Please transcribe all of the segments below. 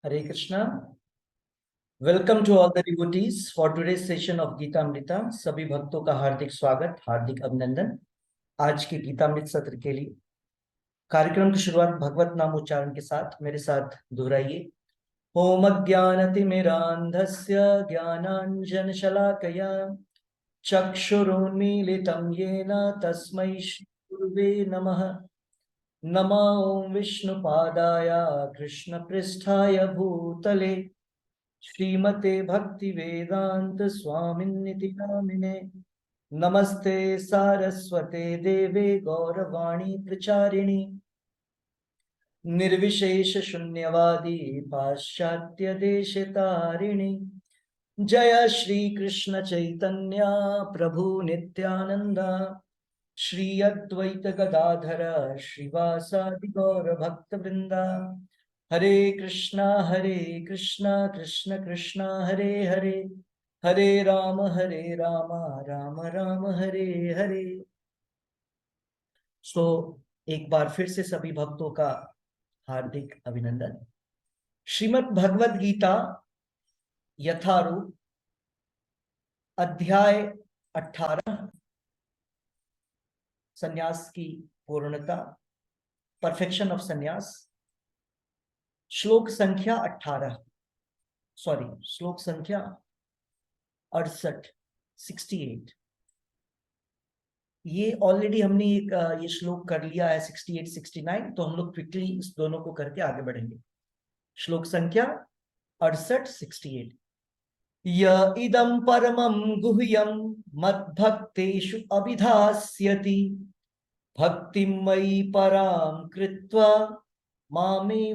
Hare Krishna. Welcome to all the devotees for today's session of Gita Amrita. सभी भक्तों का हार्दिक स्वागत, हार्दिक अभिनंदन आज के गीता अमृत सत्र के लिए। कार्यक्रम की शुरुआत भगवत नाम उच्चारण के साथ मेरे साथ दोहराइए। ओम अज्ञानतिमिरान्धस्य ज्ञानाञ्जनशलाकया चक्षुरुन्मीलितं येन तस्मै श्रीगुरुवे नमः। नमो ओम विष्णुपादाय कृष्णपृष्ठाय भूतले श्रीमते भक्ति वेदांत स्वामिन्निति नामिने। नमस्ते सारस्वते देवे गौरवाणी प्रचारिणी निर्विशेष शून्यवादी पाश्चात्य देश तारिणी। जय श्री कृष्ण चैतन्य प्रभु नित्यानंद श्री अद्वैत गदाधर श्रीवासादि गौर भक्त वृंदा। हरे कृष्णा कृष्ण कृष्ण हरे हरे, हरे राम राम राम हरे हरे। एक बार फिर से सभी भक्तों का हार्दिक अभिनंदन। श्रीमद् भगवद गीता यथारूप अध्याय 18 संन्यास की पूर्णता, परफेक्शन ऑफ संन्यास, श्लोक संख्या 68 ये ऑलरेडी हमने ये श्लोक कर लिया है 68 69, तो हम लोग क्विकली इस दोनों को करके आगे बढ़ेंगे। श्लोक संख्या 68 य इदं परमं गुह्यं मद्भक्तेषु अभिधास्यति भक्तिं मयि परां कृत्वा मामे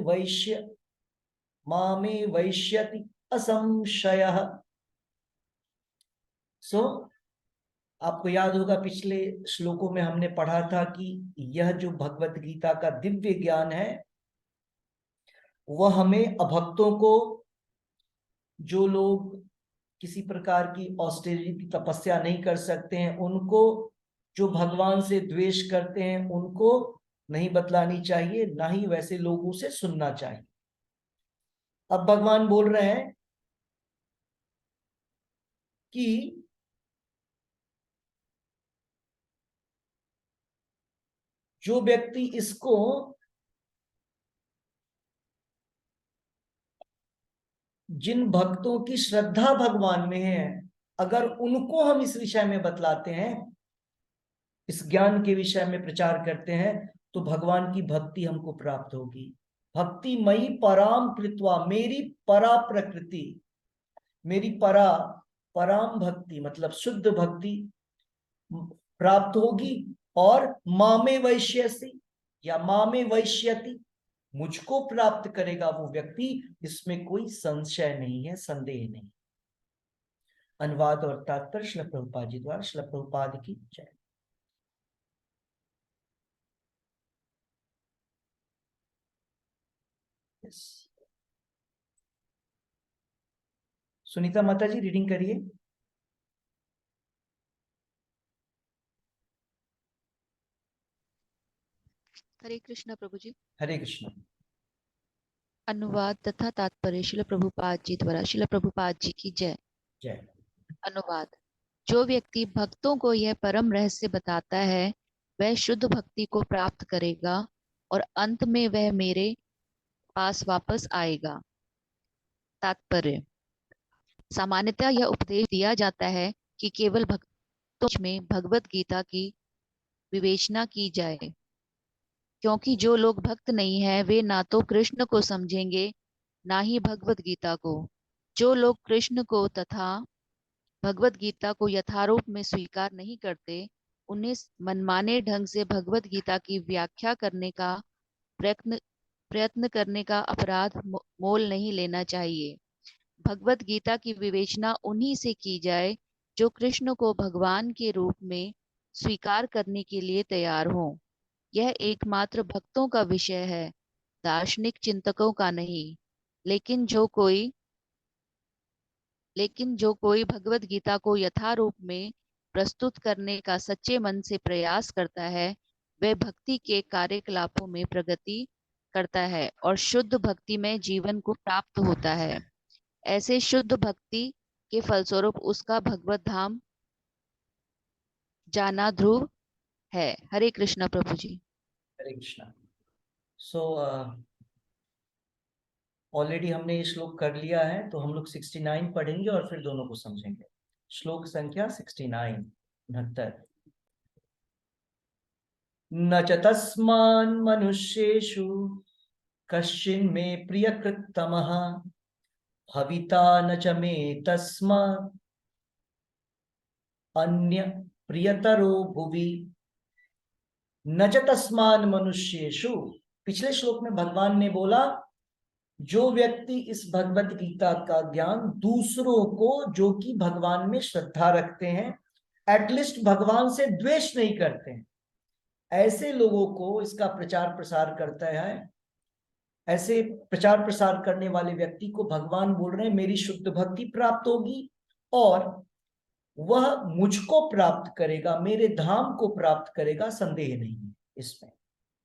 वैष्यति असंशयः। आपको याद होगा पिछले श्लोकों में हमने पढ़ा था कि यह जो भगवत गीता का दिव्य ज्ञान है वह हमें अभक्तों को, जो लोग किसी प्रकार की ऑस्टेरिटी तपस्या नहीं कर सकते हैं, उनको, जो भगवान से द्वेष करते हैं उनको नहीं बतलानी चाहिए, ना ही वैसे लोगों से सुनना चाहिए। अब भगवान बोल रहे हैं कि जो व्यक्ति इसको जिन भक्तों की श्रद्धा भगवान में है, अगर उनको हम इस विषय में बतलाते हैं, इस ज्ञान के विषय में प्रचार करते हैं, तो भगवान की भक्ति हमको प्राप्त होगी। भक्ति मई पराम कृत्वा, मेरी परा प्रकृति, मेरी पराम भक्ति मतलब शुद्ध भक्ति प्राप्त होगी। और मामे वैश्यसी या मामे वैश्यति, मुझको प्राप्त करेगा वो व्यक्ति, इसमें कोई संशय नहीं है, संदेह नहीं। अनुवाद और तात्पर्य श्रील प्रभुपाद जी द्वारा। श्रील प्रभुपाद की जय। सुनीता माता जी रीडिंग करिए। हरे कृष्ण प्रभु जी। हरे कृष्ण। अनुवाद तथा तात्पर्य श्रील प्रभुपाद जी द्वारा। श्रील प्रभुपाद जी की जय। जय। अनुवाद। जो व्यक्ति भक्तों को यह परम रहस्य बताता है वह शुद्ध भक्ति को प्राप्त करेगा और अंत में वह मेरे पास वापस आएगा। तात्पर्य। सामान्यतः यह उपदेश दिया जाता है कि केवल भक्तों में भगवत गीता की विवेचना की जाए, क्योंकि जो लोग भक्त नहीं है वे ना तो कृष्ण को समझेंगे ना ही भगवत गीता को। जो लोग कृष्ण को तथा भगवत गीता को यथारूप में स्वीकार नहीं करते, उन्हें मनमाने ढंग से भगवत गीता की व्याख्या करने का प्रयत्न करने का अपराध मोल नहीं लेना चाहिए। भगवत गीता की विवेचना उन्हीं से की जाए जो कृष्ण को भगवान के रूप में स्वीकार करने के लिए तैयार हों। यह एकमात्र भक्तों का विषय है, दार्शनिक चिंतकों का नहीं। लेकिन जो कोई भगवत गीता को यथारूप में प्रस्तुत करने का सच्चे मन से प्रयास करता है, वह भक्ति के कार्यकलापों में प्रगति करता है और शुद्ध भक्ति में जीवन को प्राप्त होता है। ऐसे शुद्ध भक्ति के फलस्वरूप उसका भगवत धाम जाना ध्रुव है। हरे कृष्णा प्रभु जी। हरे कृष्णा। सो ऑलरेडी हमने ये श्लोक कर लिया है, तो हम लोग 69 पढ़ेंगे और फिर दोनों को समझेंगे। श्लोक संख्या 69, 69। न च तस्मान् मनुष्येषु कश्चिन् मे प्रियकृत्तमः भविता न च मे तस्मात् अन्य प्रियतरो भुवि। न च तस्मान् मनुष्येषु, पिछले श्लोक में भगवान ने बोला जो व्यक्ति इस भगवत गीता का ज्ञान दूसरों को, जो कि भगवान में श्रद्धा रखते हैं, एटलीस्ट भगवान से द्वेष नहीं करते हैं, ऐसे लोगों को इसका प्रचार प्रसार करता है। ऐसे प्रचार प्रसार करने वाले व्यक्ति को भगवान बोल रहे हैं मेरी शुद्ध भक्ति प्राप्त होगी और वह मुझको प्राप्त करेगा, मेरे धाम को प्राप्त करेगा, संदेह नहीं है इसमें।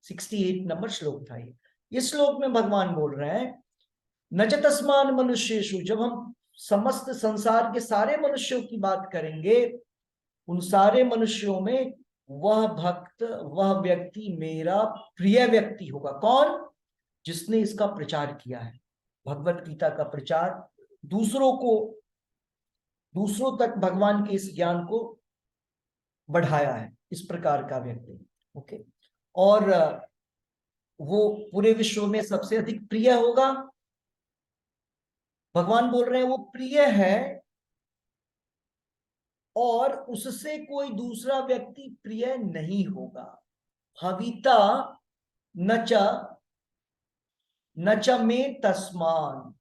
68 नंबर श्लोक था ये। इस श्लोक में भगवान बोल रहे हैं न च तस्मान् मनुष्येषु, जब हम समस्त संसार के सारे मनुष्यों की बात करेंगे, उन सारे मनुष्यों में वह भक्त, वह व्यक्ति मेरा प्रिय व्यक्ति होगा। कौन? जिसने इसका प्रचार किया है, भगवत गीता का प्रचार, दूसरों तक भगवान के इस ज्ञान को बढ़ाया है, इस प्रकार का व्यक्ति। ओके, और वो पूरे विश्व में सबसे अधिक प्रिय होगा। भगवान बोल रहे हैं वो प्रिय है और उससे कोई दूसरा व्यक्ति प्रिय नहीं होगा। भविता न च मे तस्मान्,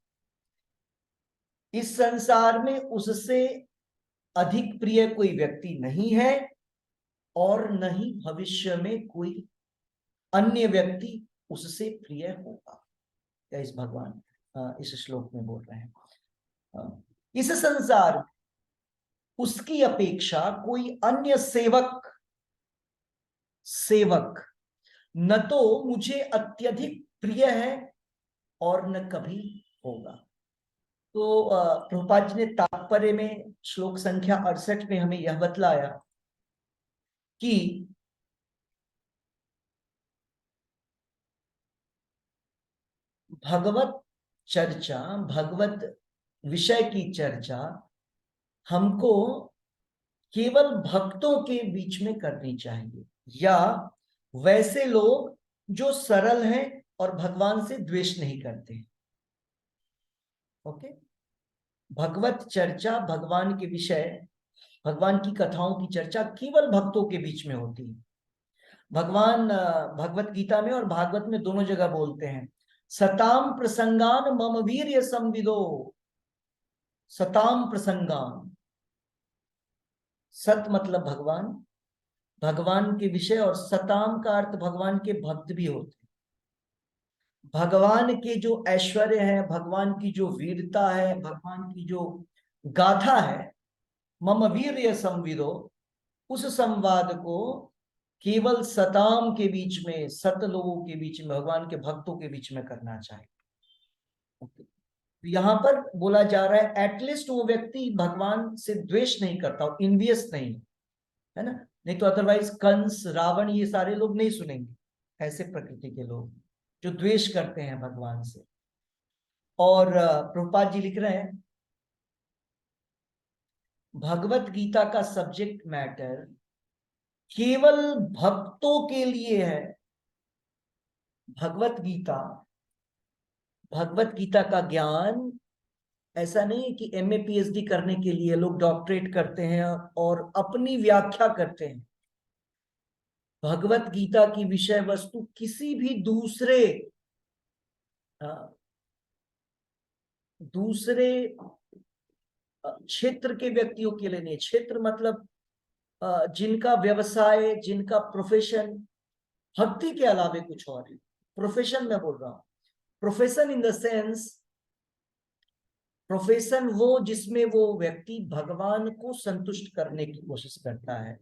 इस संसार में उससे अधिक प्रिय कोई व्यक्ति नहीं है और न ही भविष्य में कोई अन्य व्यक्ति उससे प्रिय होगा। या इस भगवान इस श्लोक में बोल रहे हैं इस संसार में उसकी अपेक्षा कोई अन्य सेवक न तो मुझे अत्यधिक प्रिय है और न कभी होगा। तो प्रभुपाद जी ने तात्पर्य में श्लोक संख्या 68 में हमें यह बतलाया कि भगवत चर्चा, भगवत विषय की चर्चा हमको केवल भक्तों के बीच में करनी चाहिए, या वैसे लोग जो सरल हैं और भगवान से द्वेष नहीं करते। ओके, भगवत चर्चा, भगवान के विषय, भगवान की कथाओं की चर्चा केवल भक्तों के बीच में होती है। भगवान भगवत गीता में और भागवत में दोनों जगह बोलते हैं सताम प्रसंगान मम वीर्य संविदो। सताम प्रसंगान, सत मतलब भगवान, भगवान के विषय, और सताम का अर्थ भगवान के भक्त भी होते हैं। भगवान के जो ऐश्वर्य है, भगवान की जो वीरता है, भगवान की जो गाथा है, मम वीर्य संविदो, उस संवाद को केवल सताम के बीच में, सत लोगों के बीच में, भगवान के भक्तों के बीच में करना चाहिए। यहां पर बोला जा रहा है एटलीस्ट वो व्यक्ति भगवान से द्वेष नहीं करता, इन्वियस नहीं है ना, नहीं तो अदरवाइज कंस, रावण, ये सारे लोग नहीं सुनेंगे, ऐसे प्रकृति के लोग जो द्वेष करते हैं भगवान से। और प्रभुपाद जी लिख रहे हैं भगवत गीता का सब्जेक्ट मैटर केवल भक्तों के लिए है। भगवत गीता का ज्ञान ऐसा नहीं है कि एमए पीएचडी करने के लिए लोग डॉक्टरेट करते हैं और अपनी व्याख्या करते हैं। भगवत गीता की विषय वस्तु किसी भी दूसरे क्षेत्र के व्यक्तियों के लिए नहीं। क्षेत्र मतलब जिनका व्यवसाय, जिनका प्रोफेशन भक्ति के अलावे कुछ और है। प्रोफेशन में बोल रहा हूं, profession in the sense, profession वो जिसमें वो व्यक्ति भगवान को संतुष्ट करने की कोशिश करता है।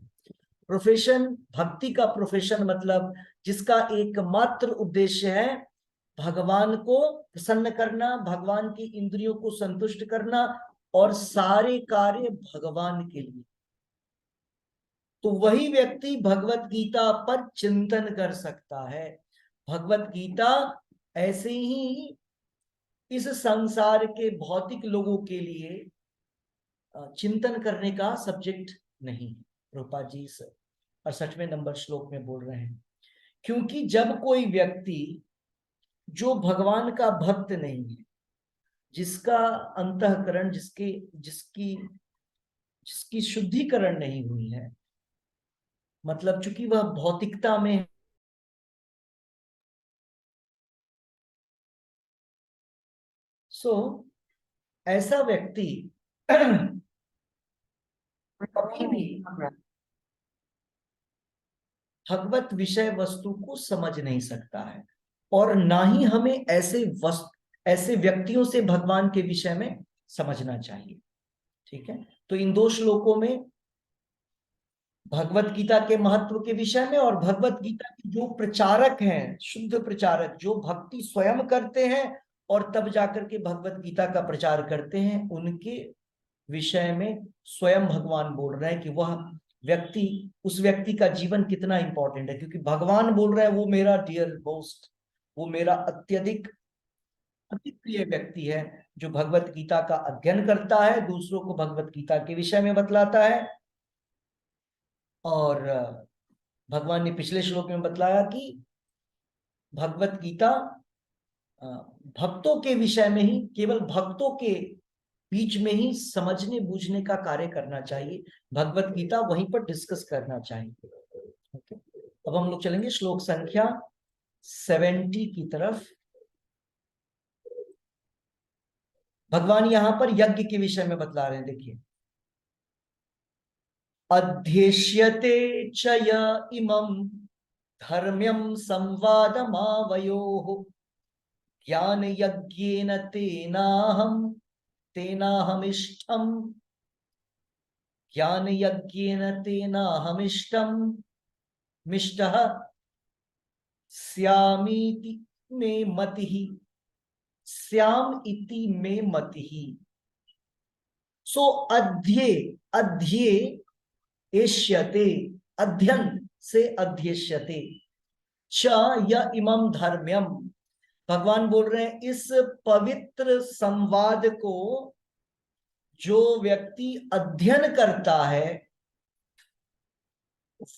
प्रोफेशन, भक्ति का प्रोफेशन मतलब जिसका एकमात्र उद्देश्य है भगवान को प्रसन्न करना, भगवान की इंद्रियों को संतुष्ट करना, और सारे कार्य भगवान के लिए, तो वही व्यक्ति भगवत गीता पर चिंतन कर सकता है। भगवत गीता ऐसे ही इस संसार के भौतिक लोगों के लिए चिंतन करने का सब्जेक्ट नहीं है। रूपा जी 68वें नंबर श्लोक में बोल रहे हैं, क्योंकि जब कोई व्यक्ति जो भगवान का भक्त नहीं है, जिसका अंतःकरण, जिसकी जिसकी शुद्धिकरण नहीं हुई है, मतलब चूंकि वह भौतिकता में है, सो ऐसा व्यक्ति कभी भी भगवत विषय वस्तु को समझ नहीं सकता है, और ना ही हमें ऐसे व्यक्तियों से भगवान के विषय में समझना चाहिए। ठीक है, तो इन दो श्लोकों में भगवत गीता के महत्व के विषय में, और भगवत गीता के जो प्रचारक हैं, शुद्ध प्रचारक, जो भक्ति स्वयं करते हैं और तब जाकर के भगवत गीता का प्रचार करते हैं, उनके विषय में स्वयं भगवान बोल रहे हैं कि वह व्यक्ति, उस व्यक्ति का जीवन कितना इंपॉर्टेंट है, क्योंकि भगवान बोल रहे हैं वो मेरा डियर मोस्ट, वो मेरा अत्यधिक अति प्रिय व्यक्ति है, जो भगवत गीता का अध्ययन करता है, दूसरों को भगवत गीता के विषय में बतलाता है। और भगवान ने पिछले श्लोक में बतलाया कि भगवत गीता भक्तों के विषय में ही, केवल भक्तों के बीच में ही समझने बूझने का कार्य करना चाहिए, भगवत गीता वहीं पर डिस्कस करना चाहिए। ओके, अब हम लोग चलेंगे श्लोक संख्या 70 की तरफ। भगवान यहां पर यज्ञ के विषय में बतला रहे हैं, देखिए, अध्येष्यते च य इमं धर्म्यं संवादमावयोः ज्ञान यज्ञेन तेनाहमिष्टम, ज्ञान यज्ञेन तेनाहमिष्टम मिष्टः स्यामीति मे मतिः, श्याम इति मे मतिः। सो अध्ये एष्यते, अध्ययन से अध्येष्यते, च य इमं धर्म्यम, भगवान बोल रहे हैं इस पवित्र संवाद को जो व्यक्ति अध्ययन करता है,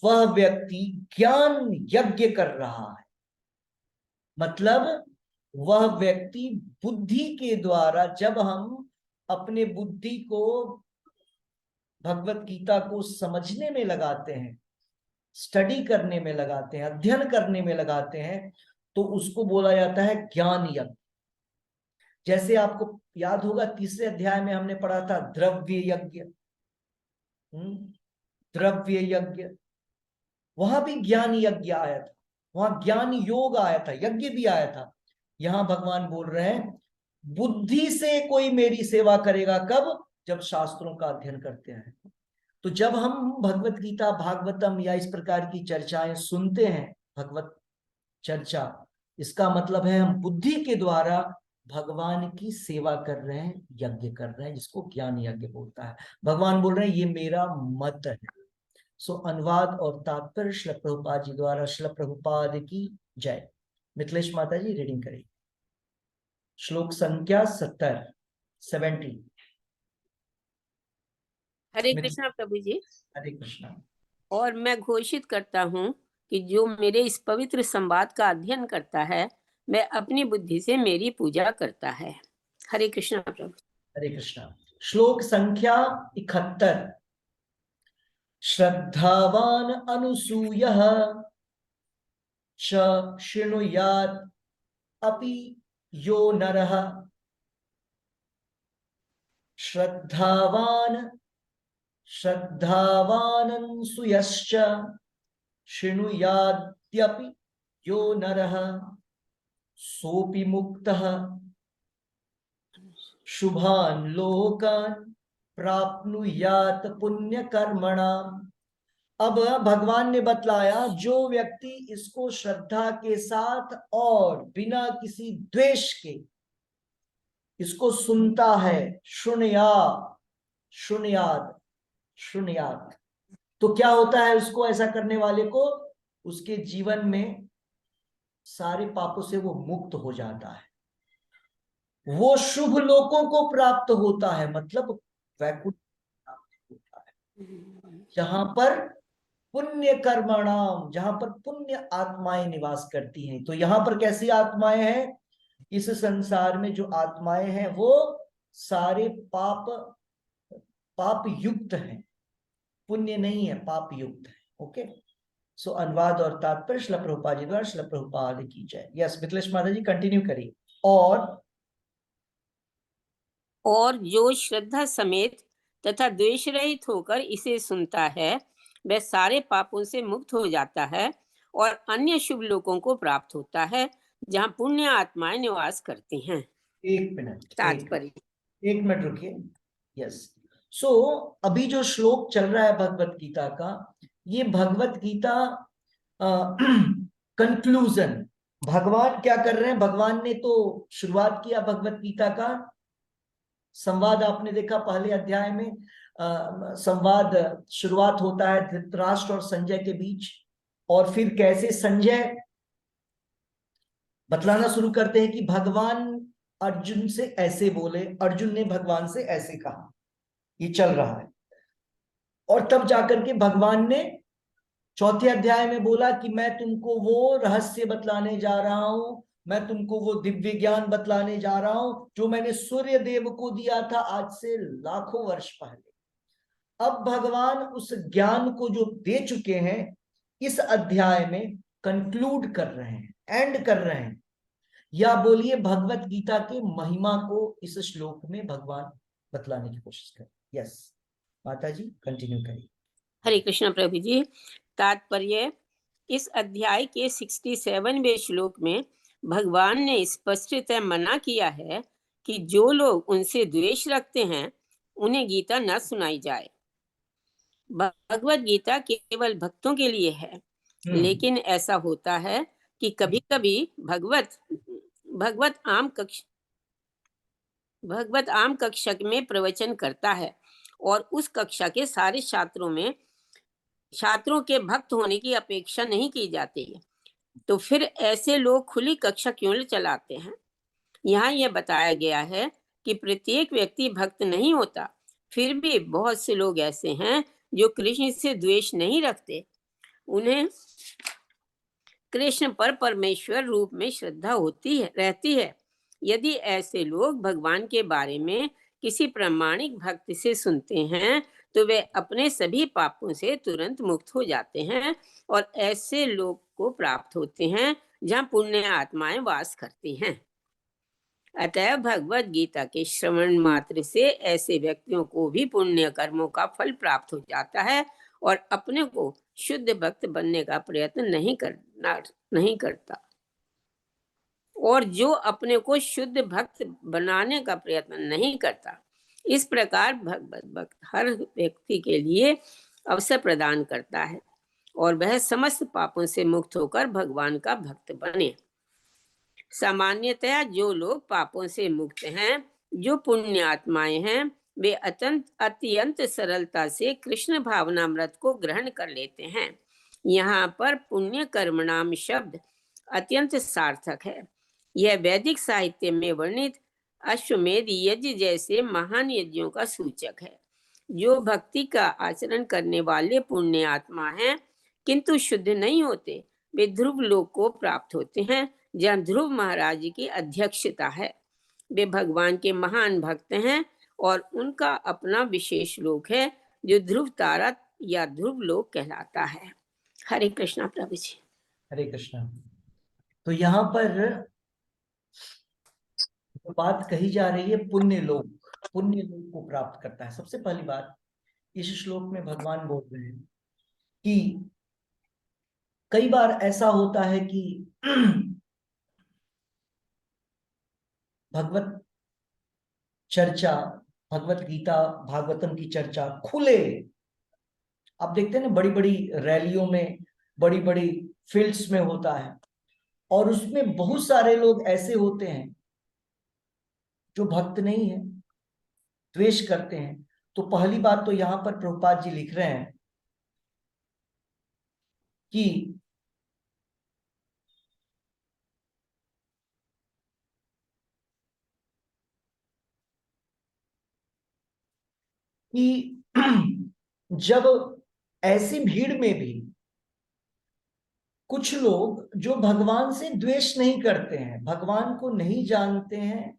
वह व्यक्ति ज्ञान यज्ञ कर रहा है। मतलब वह व्यक्ति बुद्धि के द्वारा, जब हम अपने बुद्धि को भगवत गीता को समझने में लगाते हैं, स्टडी करने में लगाते हैं, अध्ययन करने में लगाते हैं, तो उसको बोला जाता है ज्ञान यज्ञ। जैसे आपको याद होगा, तीसरे अध्याय में हमने पढ़ा था द्रव्य यज्ञ, द्रव्य यज्ञ, वहां भी ज्ञान यज्ञ आया था, वहां ज्ञान योग आया था, यज्ञ भी आया था। यहां भगवान बोल रहे हैं बुद्धि से कोई मेरी सेवा करेगा, कब? जब शास्त्रों का अध्ययन करते हैं। तो जब हम भगवत गीता, भागवतम या इस प्रकार की चर्चाएं सुनते हैं, भगवत चर्चा, इसका मतलब है हम बुद्धि के द्वारा भगवान की सेवा कर रहे हैं, यज्ञ कर रहे हैं, जिसको ज्ञान यज्ञ बोलता है। भगवान बोल रहे हैं ये मेरा मत है। सो अनुवाद और तात्पर्य श्रील प्रभुपाद जी द्वारा। श्रील प्रभुपाद की जय। मिथिलेश माता जी रीडिंग करेंगे श्लोक संख्या 70। हरे कृष्णा प्रभु जी। हरे कृष्णा। और मैं घोषित करता हूँ कि जो मेरे इस पवित्र संवाद का अध्ययन करता है, मैं अपनी बुद्धि से मेरी पूजा करता है। हरे कृष्णा प्रभु। हरे कृष्णा। श्लोक संख्या 71। श्रद्धावान अनुसूयः च शृणुयात् अपि यो नरः, श्रद्धावानंसुयश्च शृणुयाद्यपि यो नरः, सोऽपि मुक्तः शुभान् लोकान् प्राप्नुयात् पुण्यकर्मणाम्। अब भगवान ने बतलाया जो व्यक्ति इसको श्रद्धा के साथ और बिना किसी द्वेष के इसको सुनता है, शुण्या शुण्याद शुण्यात, तो क्या होता है उसको, ऐसा करने वाले को उसके जीवन में सारे पापों से वो मुक्त हो जाता है, वो शुभ लोकों को प्राप्त होता है, मतलब वैकुंठ प्राप्त होता है, जहां पर पुण्य कर्मणाम, जहां पर पुण्य आत्माएं निवास करती हैं। तो यहां पर कैसी आत्माएं हैं, इस संसार में जो आत्माएं हैं वो सारे पाप युक्त हैं, पुण्य नहीं है, पाप युक्त है। ओके, सो अनुवाद और तात्पर्य श्रील प्रभुपाद जी द्वारा, श्रील प्रभुपाद की जय। यस मिथिलेश माता जी कंटिन्यू करिए। और जो श्रद्धा समेत तथा द्वेष रहित होकर इसे सुनता है वह सारे पापों से मुक्त हो जाता है और अन्य शुभ लोकों को प्राप्त होता है जहाँ पुण्य आत्माएं निवास करती हैं। एक मिनट तात्पर्य। एक मिनट रुकिए। यस, सो अभी जो श्लोक चल रहा है भगवत गीता का, ये भगवत गीता कंक्लूजन, भगवान क्या कर रहे हैं, भगवान ने तो शुरुआत किया भगवत गीता का संवाद, आपने देखा पहले अध्याय में संवाद शुरुआत होता है धृतराष्ट्र और संजय के बीच, और फिर कैसे संजय बतलाना शुरू करते हैं कि भगवान अर्जुन से ऐसे बोले, अर्जुन ने भगवान से ऐसे कहा, ये चल रहा है। और तब जाकर के भगवान ने चौथे अध्याय में बोला कि मैं तुमको वो रहस्य बतलाने जा रहा हूं, मैं तुमको वो दिव्य ज्ञान बतलाने जा रहा हूं जो मैंने सूर्य देव को दिया था आज से लाखों वर्ष पहले। अब भगवान उस ज्ञान को जो दे चुके हैं इस अध्याय में कंक्लूड कर रहे हैं, एंड कर रहे हैं, या बोलिए भगवत गीता के महिमा को इस श्लोक में भगवान बतलाने की कोशिश करें। यस माता जी कंटिन्यू करिए। हरे कृष्ण प्रभु जी। तात्पर्य, इस अध्याय के 67वें श्लोक में भगवान ने स्पष्टतः मना किया है कि जो लोग उनसे द्वेष रखते हैं उन्हें गीता न सुनाई जाए। भगवत गीता केवल भक्तों के लिए है, लेकिन ऐसा होता है कि कभी कभी भगवत आम कक्षा में प्रवचन करता है और उस कक्षा के सारे छात्रों के भक्त होने की अपेक्षा नहीं की जाती है, तो फिर ऐसे लोग खुली कक्षा क्यों चलाते हैं। यहाँ यह बताया गया है कि प्रत्येक व्यक्ति भक्त नहीं होता, फिर भी बहुत से लोग ऐसे हैं जो कृष्ण से द्वेष नहीं रखते, उन्हें कृष्ण पर परमेश्वर रूप में श्रद्धा रहती है। यदि ऐसे लोग भगवान के बारे में किसी प्रामाणिक भक्त से सुनते हैं तो वे अपने सभी पापों से तुरंत मुक्त हो जाते हैं और ऐसे लोग को प्राप्त होते हैं जहाँ पुण्य आत्माएं वास करती हैं। अतः भगवत गीता के श्रवण मात्र से ऐसे व्यक्तियों को भी पुण्य कर्मों का फल प्राप्त हो जाता है और अपने को शुद्ध भक्त बनने का प्रयत्न नहीं करता, और जो अपने को शुद्ध भक्त बनाने का प्रयत्न नहीं करता। इस प्रकार भगवत भक्त हर व्यक्ति के लिए अवसर प्रदान करता है और वह समस्त पापों से मुक्त होकर भगवान का भक्त बने। सामान्यतया जो लोग पापों से मुक्त हैं, जो पुण्य आत्माएं हैं, वे अत्यंत सरलता से कृष्ण भावनामृत को ग्रहण कर लेते हैं। यहाँ पर पुण्य कर्मणाम शब्द अत्यंत सार्थक है। यह वैदिक साहित्य में वर्णित अश्वमेध यज्ञ जैसे महान यज्ञों का सूचक है। जो भक्ति का आचरण करने वाले पुण्य आत्मा हैं किंतु शुद्ध नहीं होते, वे ध्रुव लोक को प्राप्त होते हैं जहाँ ध्रुव महाराज जी की अध्यक्षता है। वे भगवान के महान भक्त हैं और उनका अपना विशेष लोक है जो ध्रुव तारा या ध्रुव लोक कहलाता है। हरे कृष्णा प्रभु जी। हरे कृष्णा। तो यहाँ पर तो बात कही जा रही है पुण्य लोक को प्राप्त करता है। सबसे पहली बात इस श्लोक में भगवान बोल रहे हैं कि कई बार ऐसा होता है कि भगवत चर्चा, भगवत गीता, भागवतम की चर्चा खुले आप देखते हैं ना, बड़ी बड़ी रैलियों में, बड़ी बड़ी फील्ड्स में होता है, और उसमें बहुत सारे लोग ऐसे होते हैं जो भक्त नहीं है, द्वेष करते हैं। तो पहली बात तो यहां पर प्रभुपाद जी लिख रहे हैं कि जब ऐसी भीड़ में भी कुछ लोग जो भगवान से द्वेष नहीं करते हैं, भगवान को नहीं जानते हैं,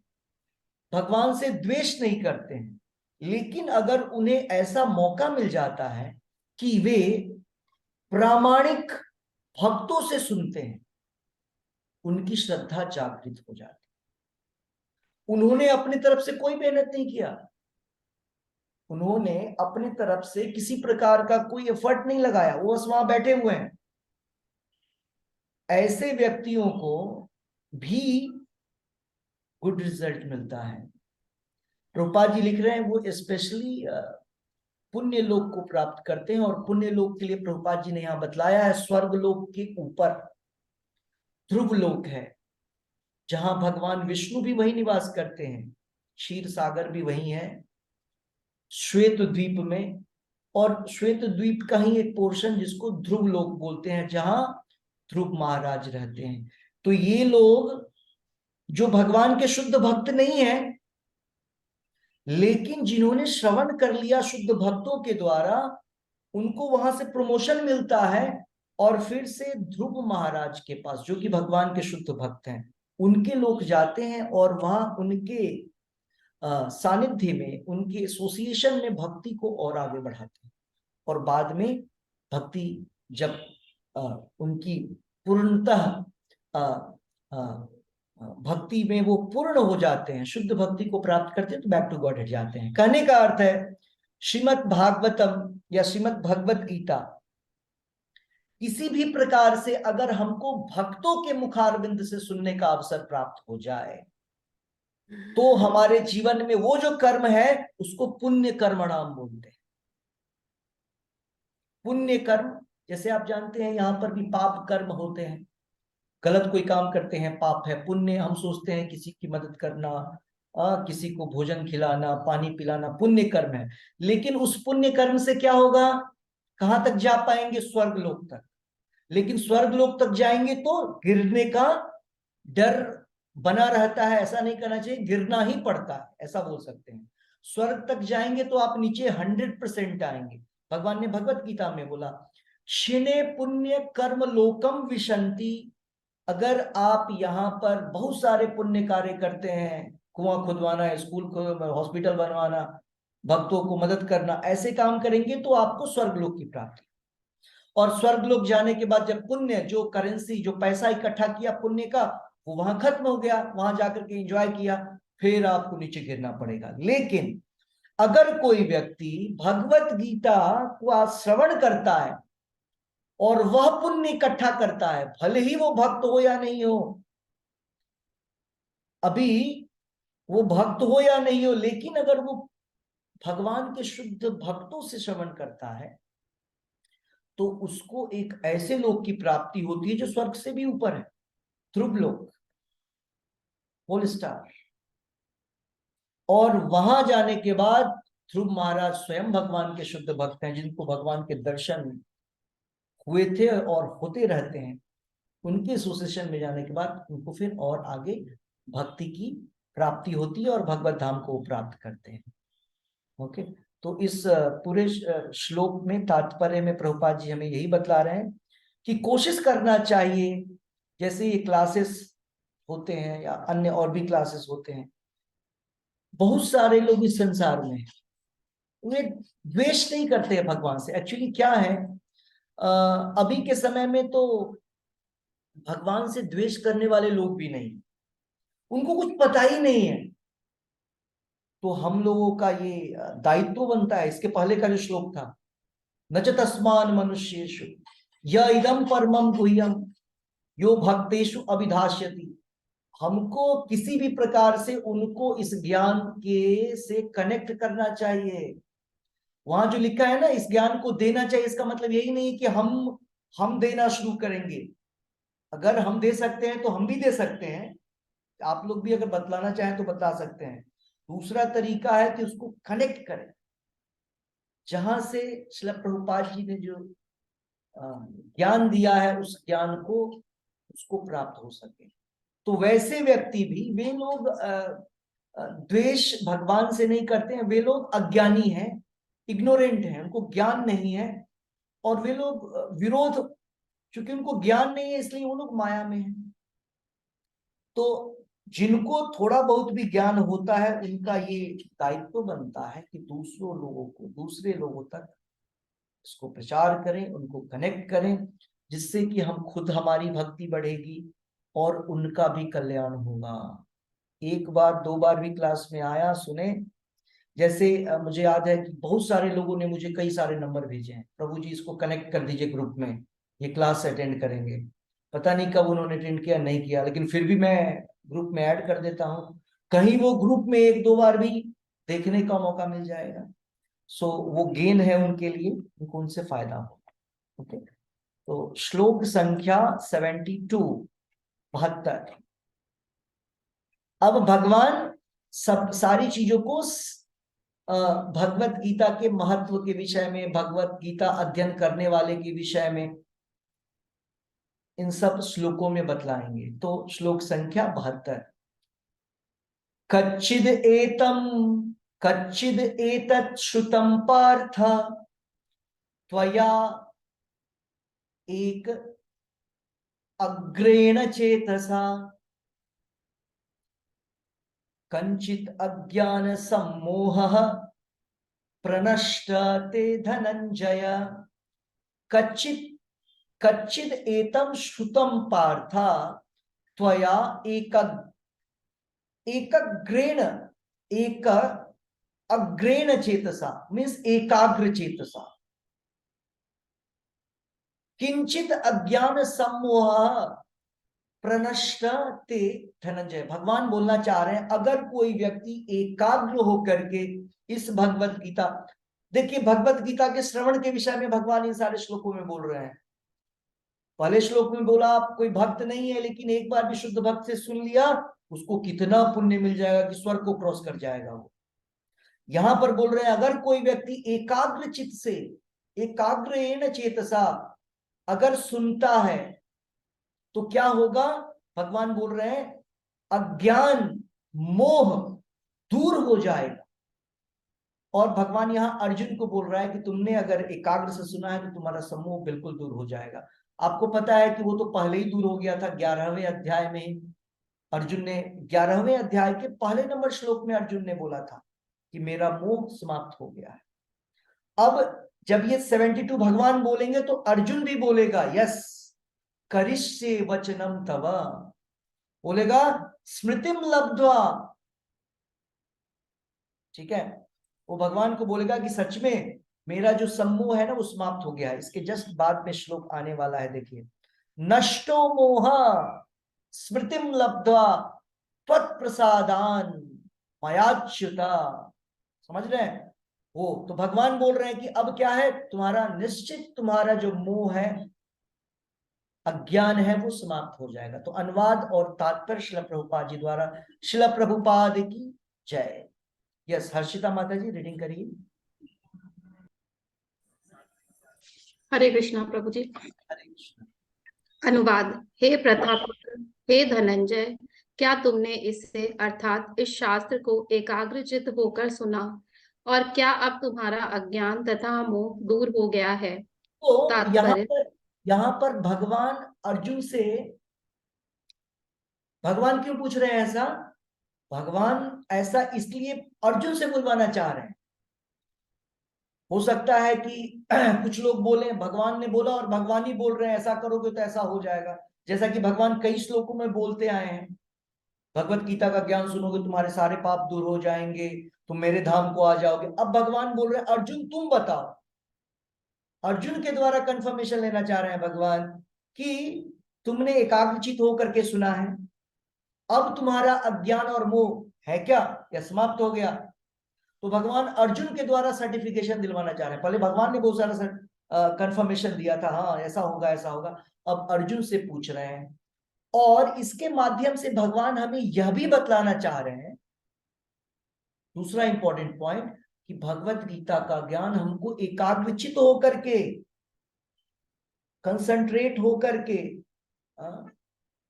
भगवान से द्वेष नहीं करते हैं, लेकिन अगर उन्हें ऐसा मौका मिल जाता है कि वे प्रामाणिक भक्तों से सुनते हैं, उनकी श्रद्धा जागृत हो जाती है। उन्होंने अपनी तरफ से कोई मेहनत नहीं किया, उन्होंने अपनी तरफ से किसी प्रकार का कोई एफर्ट नहीं लगाया, वो बस वहां बैठे हुए हैं। ऐसे व्यक्तियों को भी गुड रिजल्ट मिलता है। प्रभुपाद जी लिख रहे हैं वो स्पेशली पुण्य लोक को प्राप्त करते हैं, और पुण्य लोक के लिए प्रभुपाद जी ने यहां बतलाया है स्वर्ग लोक के ऊपर ध्रुव लोक है, जहां भगवान विष्णु भी वही निवास करते हैं, क्षीर सागर भी वही है, श्वेत द्वीप में। और श्वेत द्वीप का ही एक पोर्शन जिसको ध्रुव लोक बोलते हैं, जहां ध्रुव महाराज रहते हैं। तो ये लोग जो भगवान के शुद्ध भक्त नहीं है, लेकिन जिन्होंने श्रवण कर लिया शुद्ध भक्तों के द्वारा, उनको वहां से प्रमोशन मिलता है, और फिर से ध्रुव महाराज के पास, जो कि भगवान के शुद्ध भक्त हैं, उनके लोग जाते हैं, और वहां उनके सानिध्य में, उनके एसोसिएशन में भक्ति को और आगे बढ़ाते हैं। और बाद में भक्ति जब उनकी पूर्णतः भक्ति में वो पूर्ण हो जाते हैं, शुद्ध भक्ति को प्राप्त करते हैं, तो बैक टू गॉड हट जाते हैं। कहने का अर्थ है श्रीमद् भागवतम या श्रीमद् भगवत गीता किसी भी प्रकार से अगर हमको भक्तों के मुखारविंद से सुनने का अवसर प्राप्त हो जाए, तो हमारे जीवन में वो जो कर्म है उसको पुण्य कर्म नाम बोलते हैं। पुण्य कर्म, जैसे आप जानते हैं यहां पर भी पाप कर्म होते हैं, गलत कोई काम करते हैं पाप है। पुण्य हम सोचते हैं किसी की मदद करना, किसी को भोजन खिलाना, पानी पिलाना पुण्य कर्म है। लेकिन उस पुण्य कर्म से क्या होगा, कहां तक जा पाएंगे, स्वर्ग लोक तक। लेकिन स्वर्ग लोक तक जाएंगे तो गिरने का डर बना रहता है, ऐसा नहीं करना चाहिए, गिरना ही पड़ता है, ऐसा बोल सकते हैं। स्वर्ग तक जाएंगे तो आप नीचे 100% आएंगे। भगवान ने भगवत गीता में बोला, क्षिणे पुण्य कर्म लोकम विशंति। अगर आप यहाँ पर बहुत सारे पुण्य कार्य करते हैं, कुआं खुदवाना, स्कूल को, हॉस्पिटल बनवाना, भक्तों को मदद करना, ऐसे काम करेंगे तो आपको स्वर्गलोक की प्राप्ति। और स्वर्गलोक जाने के बाद जब पुण्य, जो करेंसी, जो पैसा इकट्ठा किया पुण्य का, वो वहां खत्म हो गया, वहां जाकर के एंजॉय किया, फिर आपको नीचे गिरना पड़ेगा। लेकिन अगर कोई व्यक्ति भगवत गीता का श्रवण करता है और वह पुण्य इकट्ठा करता है, भले ही वो भक्त हो या नहीं हो, अभी वो भक्त हो या नहीं हो, लेकिन अगर वो भगवान के शुद्ध भक्तों से श्रवण करता है, तो उसको एक ऐसे लोक की प्राप्ति होती है जो स्वर्ग से भी ऊपर है, ध्रुव लोक, पोल स्टार। और वहां जाने के बाद ध्रुव महाराज स्वयं भगवान के शुद्ध भक्त हैं, जिनको भगवान के दर्शन हुए थे और होते रहते हैं। उनके एसोसिएशन में जाने के बाद उनको फिर और आगे भक्ति की प्राप्ति होती है और भगवत धाम को प्राप्त करते हैं। ओके, तो इस पूरे श्लोक में तात्पर्य में प्रभुपाद जी हमें यही बतला रहे हैं कि कोशिश करना चाहिए, जैसे ये क्लासेस होते हैं या अन्य और भी क्लासेस होते हैं, बहुत सारे लोग इस संसार में वे द्वेष नहीं करते हैं भगवान से। एक्चुअली क्या है, अभी के समय में तो भगवान से द्वेष करने वाले लोग भी नहीं, उनको कुछ पता ही नहीं है। तो हम लोगों का ये दायित्व बनता है। इसके पहले का जो श्लोक था, न च तस्मान मनुष्येषु य इदम परमम गुह्यम यो भक्तेषु अभिधास्यति। हमको किसी भी प्रकार से उनको इस ज्ञान के से कनेक्ट करना चाहिए। वहां जो लिखा है ना, इस ज्ञान को देना चाहिए, इसका मतलब यही नहीं कि हम देना शुरू करेंगे। अगर हम दे सकते हैं तो हम भी दे सकते हैं, आप लोग भी अगर बतलाना चाहें तो बतला सकते हैं। दूसरा तरीका है कि उसको कनेक्ट करें, जहां से श्रील प्रभुपाद जी ने जो ज्ञान दिया है उस ज्ञान को उसको प्राप्त हो सके। तो वैसे व्यक्ति भी, वे लोग द्वेष भगवान से नहीं करते हैं, वे लोग अज्ञानी हैं, इग्नोरेंट हैं, उनको ज्ञान नहीं है, और वे लोग विरोध, क्योंकि उनको ज्ञान नहीं है इसलिए वो लोग माया में हैं। तो जिनको थोड़ा बहुत भी ज्ञान होता है उनका ये दायित्व बनता है कि दूसरे लोगों तक इसको प्रचार करें, उनको कनेक्ट करें, जिससे कि हमारी भक्ति बढ़ेगी और उनका भी कल्याण होगा। एक बार दो बार भी क्लास में आया, सुने। जैसे मुझे याद है कि बहुत सारे लोगों ने मुझे कई सारे नंबर भेजे हैं, प्रभु जी इसको कनेक्ट कर दीजिए ग्रुप में, ये क्लास अटेंड करेंगे। पता नहीं कब उन्होंने अटेंड किया, नहीं किया, लेकिन फिर भी मैं ग्रुप में ऐड कर देता हूँ, कहीं वो ग्रुप में एक दो बार भी देखने का मौका मिल जाएगा। सो वो गेन है उनके लिए, उनको उनसे फायदा होगा। ओके, तो श्लोक संख्या 72, 72। अब भगवान सब सारी चीजों को भगवत गीता के महत्व के विषय में, भगवत गीता अध्ययन करने वाले के विषय में इन सब श्लोकों में बतलाएंगे। तो श्लोक संख्या 72। कच्चिद एतत् श्रुतं पार्थ त्वया एक अग्रेण चेतसा कंचित अज्ञान सम्मोहः प्रनष्ट ते धनंजय। कच्चिद एतम श्रुतम पार्थ त्वया एक अग्रेण चेतसा, मीन्स एकाग्र चेतसा, किंचित अज्ञान सम्मोह प्रनष्ट ते धनंजय। भगवान बोलना चाह रहे हैं, अगर कोई व्यक्ति एकाग्र होकर के इस भगवत गीता, देखिए भगवत गीता के श्रवण के विषय में भगवान इन सारे श्लोकों में बोल रहे हैं। पहले श्लोक में बोला आप कोई भक्त नहीं है, लेकिन एक बार भी शुद्ध भक्त से सुन लिया, उसको कितना पुण्य मिल जाएगा कि स्वर्ग को क्रॉस कर जाएगा वो। यहां पर बोल रहे हैं, अगर कोई व्यक्ति एकाग्र चित्त से, एकाग्रेण चेतसा अगर सुनता है तो क्या होगा? भगवान बोल रहे हैं अज्ञान मोह दूर हो जाएगा। और भगवान यहां अर्जुन को बोल रहा है कि तुमने अगर एकाग्र से सुना है तो तुम्हारा सम्मोह बिल्कुल दूर हो जाएगा। आपको पता है कि वो तो पहले ही दूर हो गया था 11वें अध्याय में। अर्जुन ने 11वें अध्याय के पहले नंबर श्लोक में अर्जुन ने बोला था कि मेरा मोह समाप्त हो गया है। अब जब ये 72 भगवान बोलेंगे तो अर्जुन भी बोलेगा, यस करिष्ये वचनम तव, बोलेगा स्मृतिम लब्ध्वा। ठीक है, वो भगवान को बोलेगा कि सच में मेरा जो सम्मोह है ना वो समाप्त हो गया है। इसके जस्ट बाद में श्लोक आने वाला है, देखिए, नष्टो मोह स्मृतिम लब्ध्वा त्वत्प्रसादान मयाच्युता। समझ रहे हैं? वो तो भगवान बोल रहे हैं कि अब क्या है, तुम्हारा निश्चित, तुम्हारा जो मोह है, अज्ञान है, वो समाप्त हो जाएगा। तो अनुवाद और तात्पर्य श्रील प्रभुपाद जी द्वारा। श्रील प्रभुपाद की जय। यस, हर्षिता माता जी रीडिंग करिए। हरे कृष्णा प्रभु जी। हरे कृष्ण। अनुवाद। हे प्रतापपुत्र, हे धनंजय, क्या तुमने इससे अर्थात इस शास्त्र को एकाग्रचित्त होकर सुना, और क्या अब तुम्हारा अज्ञान तथा मोह दूर हो गया है? तो तात्पर्य। यहाँ पर भगवान अर्जुन से, भगवान क्यों पूछ रहे हैं ऐसा? भगवान ऐसा इसलिए अर्जुन से बुलवाना चाह रहे हैं। हो सकता है कि कुछ लोग बोले भगवान ने बोला और भगवान ही बोल रहे हैं ऐसा करोगे तो ऐसा हो जाएगा, जैसा कि भगवान कई श्लोकों में बोलते आए हैं, भगवत गीता का ज्ञान सुनोगे तुम्हारे सारे पाप दूर हो जाएंगे, तुम मेरे धाम को आ जाओगे। अब भगवान बोल रहे हैं अर्जुन तुम बताओ, अर्जुन के द्वारा कंफर्मेशन लेना चाह रहे हैं भगवान कि तुमने एकाग्रचित होकर के सुना है, अब तुम्हारा अज्ञान और मोह है क्या, या समाप्त हो गया? तो भगवान अर्जुन के द्वारा सर्टिफिकेशन दिलवाना चाह रहे हैं। पहले भगवान ने बहुत सारा कंफर्मेशन दिया था, हाँ ऐसा होगा ऐसा होगा, अब अर्जुन से पूछ रहे हैं। और इसके माध्यम से भगवान हमें यह भी बतलाना चाह रहे हैं, दूसरा इंपॉर्टेंट पॉइंट, कि भगवत गीता का ज्ञान हमको एकाग्रचित होकर के, कंसंट्रेट होकर के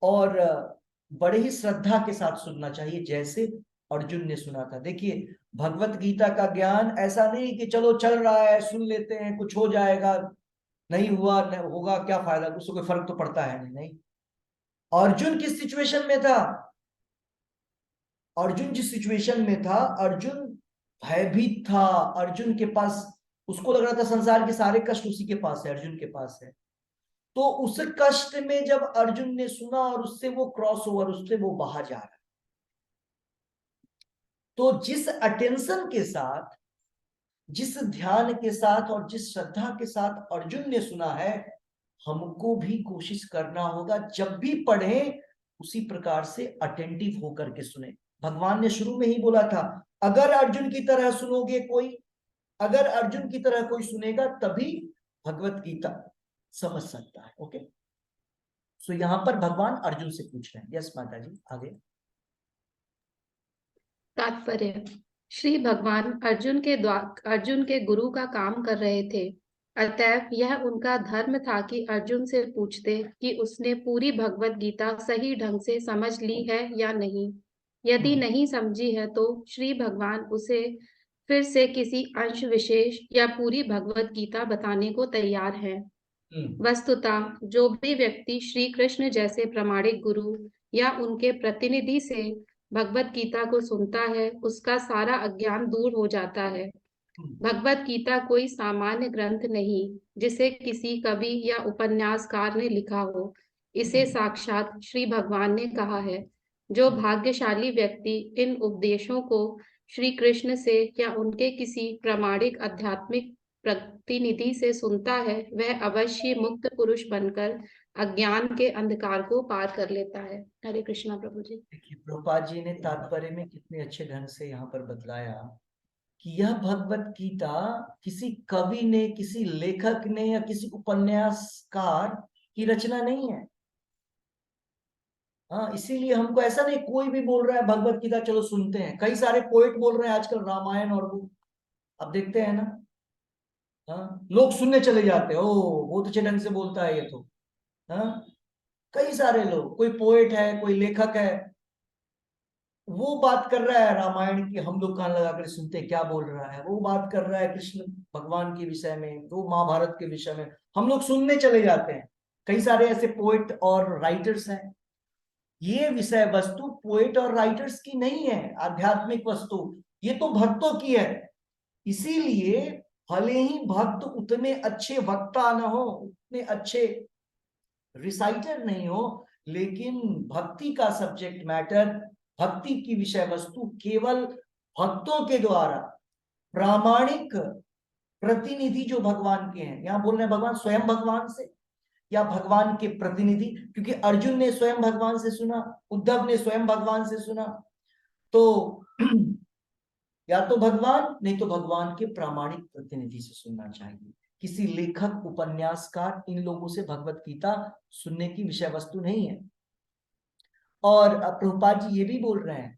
और बड़े ही श्रद्धा के साथ सुनना चाहिए, जैसे अर्जुन ने सुना था। देखिए भगवत गीता का ज्ञान ऐसा नहीं कि चलो चल रहा है सुन लेते हैं, कुछ हो जाएगा, नहीं हुआ होगा क्या फायदा, उससे कोई फर्क तो पड़ता है नहीं। अर्जुन किस सिचुएशन में था? अर्जुन जिस सिचुएशन में था, अर्जुन भयभीत था, अर्जुन के पास, उसको लग रहा था संसार के सारे कष्ट उसी के पास है, अर्जुन के पास है। तो उस कष्ट में जब अर्जुन ने सुना और उससे वो क्रॉस ओवर, उससे वो बाहर जा रहा है, तो जिस अटेंशन के साथ, जिस ध्यान के साथ और जिस श्रद्धा के साथ अर्जुन ने सुना है, हमको भी कोशिश करना होगा जब भी पढ़े उसी प्रकार से अटेंटिव होकर के सुने। भगवान ने शुरू में ही बोला था, अगर अर्जुन की तरह सुनोगे कोई, अगर अर्जुन की तरह कोई सुनेगा तभी भगवत गीता समझ सकता है। ओके, सो यहां पर भगवान अर्जुन से पूछ रहे हैं। यस माता जी, आगे। तात्पर्य: श्री भगवान अर्जुन के गुरु का काम कर रहे थे, अतएव यह उनका धर्म था कि अर्जुन से पूछते कि उसने पूरी भगवत गीता सही ढंग से समझ ली है या नहीं। यदि नहीं समझी है तो श्री भगवान उसे फिर से किसी अंश विशेष या पूरी भगवत गीता बताने को तैयार हैं। वस्तुतः जो भी व्यक्ति श्री कृष्ण जैसे प्रामाणिक गुरु या उनके प्रतिनिधि से भगवत गीता को सुनता है, उसका सारा अज्ञान दूर हो जाता है। भगवत गीता कोई सामान्य ग्रंथ नहीं जिसे किसी कवि या उपन्यासकार ने लिखा हो। इसे साक्षात श्री भगवान ने कहा है। जो भाग्यशाली व्यक्ति इन उपदेशों को श्री कृष्ण से या उनके किसी प्रामाणिक आध्यात्मिक प्रतिनिधि से सुनता है, वह अवश्य मुक्त पुरुष बनकर अज्ञान के अंधकार को पार कर लेता है। हरे कृष्णा प्रभु जी। देखिए प्रभुपाद जी ने तात्पर्य में कितने अच्छे ढंग से यहाँ पर बतलाया कि यह भगवत गीता किसी कवि ने, किसी लेखक ने या किसी उपन्यासकार की रचना नहीं है। हाँ, इसीलिए हमको ऐसा नहीं कोई भी बोल रहा है भगवत गीता चलो सुनते हैं, कई सारे पोएट बोल रहे हैं आजकल रामायण और वो, अब देखते हैं ना, हाँ लोग सुनने चले जाते हैं, ओ बहुत अच्छे ढंग से बोलता है ये तो, हाँ कई सारे लोग, कोई पोएट है कोई लेखक है, वो बात कर रहा है रामायण की, हम लोग कान लगा कर सुनते क्या बोल रहा है, वो बात कर रहा है कृष्ण भगवान के विषय में, वो महाभारत के विषय में, हम लोग सुनने चले जाते हैं। कई सारे ऐसे पोएट और राइटर्स हैं। ये विषय वस्तु पोएट और राइटर्स की नहीं है, आध्यात्मिक वस्तु ये तो भक्तों की है। इसीलिए भले ही भक्त उतने अच्छे वक्ता न हो, उतने अच्छे रिसाइटर नहीं हो, लेकिन भक्ति का सब्जेक्ट मैटर, भक्ति की विषय वस्तु केवल भक्तों के द्वारा प्रामाणिक प्रतिनिधि जो भगवान के हैं, यहां बोल रहे हैं भगवान स्वयं भगवान से या भगवान के प्रतिनिधि, क्योंकि अर्जुन ने स्वयं भगवान से सुना, उद्धव ने स्वयं भगवान से सुना, तो या तो भगवान नहीं तो भगवान के प्रामाणिक प्रतिनिधि से सुनना चाहिए। किसी लेखक उपन्यासकार इन लोगों से भगवत गीता सुनने की विषय वस्तु नहीं है। और प्रभुपाद जी ये भी बोल रहे हैं,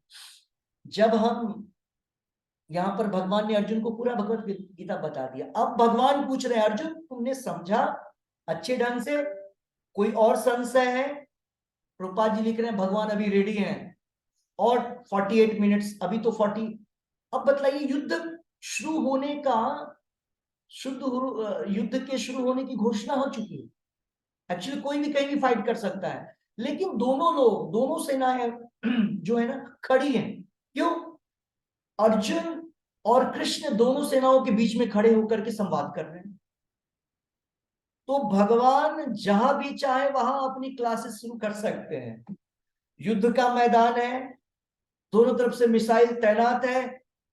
जब हम यहाँ पर भगवान ने अर्जुन को पूरा भगवत गीता बता दिया, अब भगवान पूछ रहे हैं अर्जुन तुमने समझा अच्छे ढंग से, कोई और संशय है? प्रभुपाद जी लिख रहे हैं भगवान अभी रेडी हैं और 48 मिनट्स, अभी तो 40, अब बतलाइए युद्ध शुरू होने का, युद्ध के शुरू होने की घोषणा हो चुकी है। एक्चुअली कोई भी कहीं भी फाइट कर सकता है, लेकिन दोनों लोग, दोनों सेनाएं जो है ना खड़ी हैं। क्यों? अर्जुन और कृष्ण दोनों सेनाओं के बीच में खड़े होकर के संवाद कर रहे हैं। तो भगवान जहां भी चाहे वहां अपनी क्लासेस शुरू कर सकते हैं। युद्ध का मैदान है, दोनों तरफ से मिसाइल तैनात है,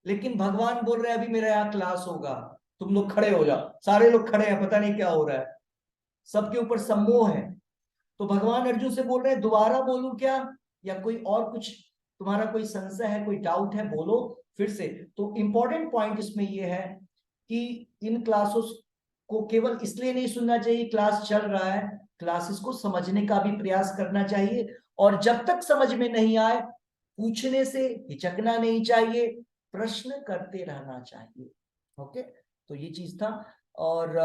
लेकिन भगवान बोल रहे हैं अभी मेरा यहाँ क्लास होगा, तुम लोग खड़े हो जाओ। सारे लोग खड़े हैं, पता नहीं क्या हो रहा है, सबके ऊपर सम्मोह है। तो भगवान अर्जुन से बोल रहे हैं दोबारा बोलूं क्या, या कोई और कुछ तुम्हारा कोई संशय है, कोई डाउट है बोलो, फिर से तो इंपॉर्टेंट पॉइंट इसमें यह है कि इन क्लासों को केवल इसलिए नहीं सुनना चाहिए क्लास चल रहा है, क्लासेस को समझने का भी प्रयास करना चाहिए, और जब तक समझ में नहीं आए पूछने से हिचकना नहीं चाहिए, प्रश्न करते रहना चाहिए। ओके, तो ये चीज था। और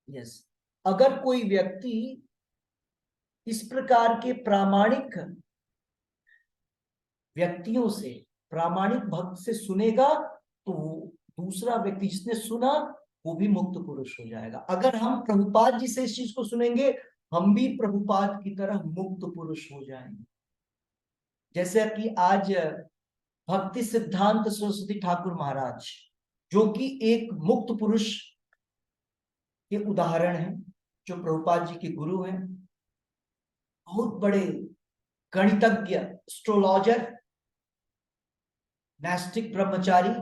यस, अगर कोई व्यक्ति इस प्रकार के प्रामाणिक व्यक्तियों से, प्रामाणिक भक्त से सुनेगा तो दूसरा व्यक्ति जिसने सुना वो भी मुक्त पुरुष हो जाएगा। अगर हम प्रभुपाद जी से इस चीज को सुनेंगे हम भी प्रभुपाद की तरह मुक्त पुरुष हो जाएंगे। जैसे कि आज भक्ति सिद्धांत सरस्वती ठाकुर महाराज जो कि एक मुक्त पुरुष के उदाहरण हैं, जो प्रभुपाद जी के गुरु हैं, बहुत बड़े गणितज्ञ, एस्ट्रोलॉजर, नास्तिक ब्रह्मचारी,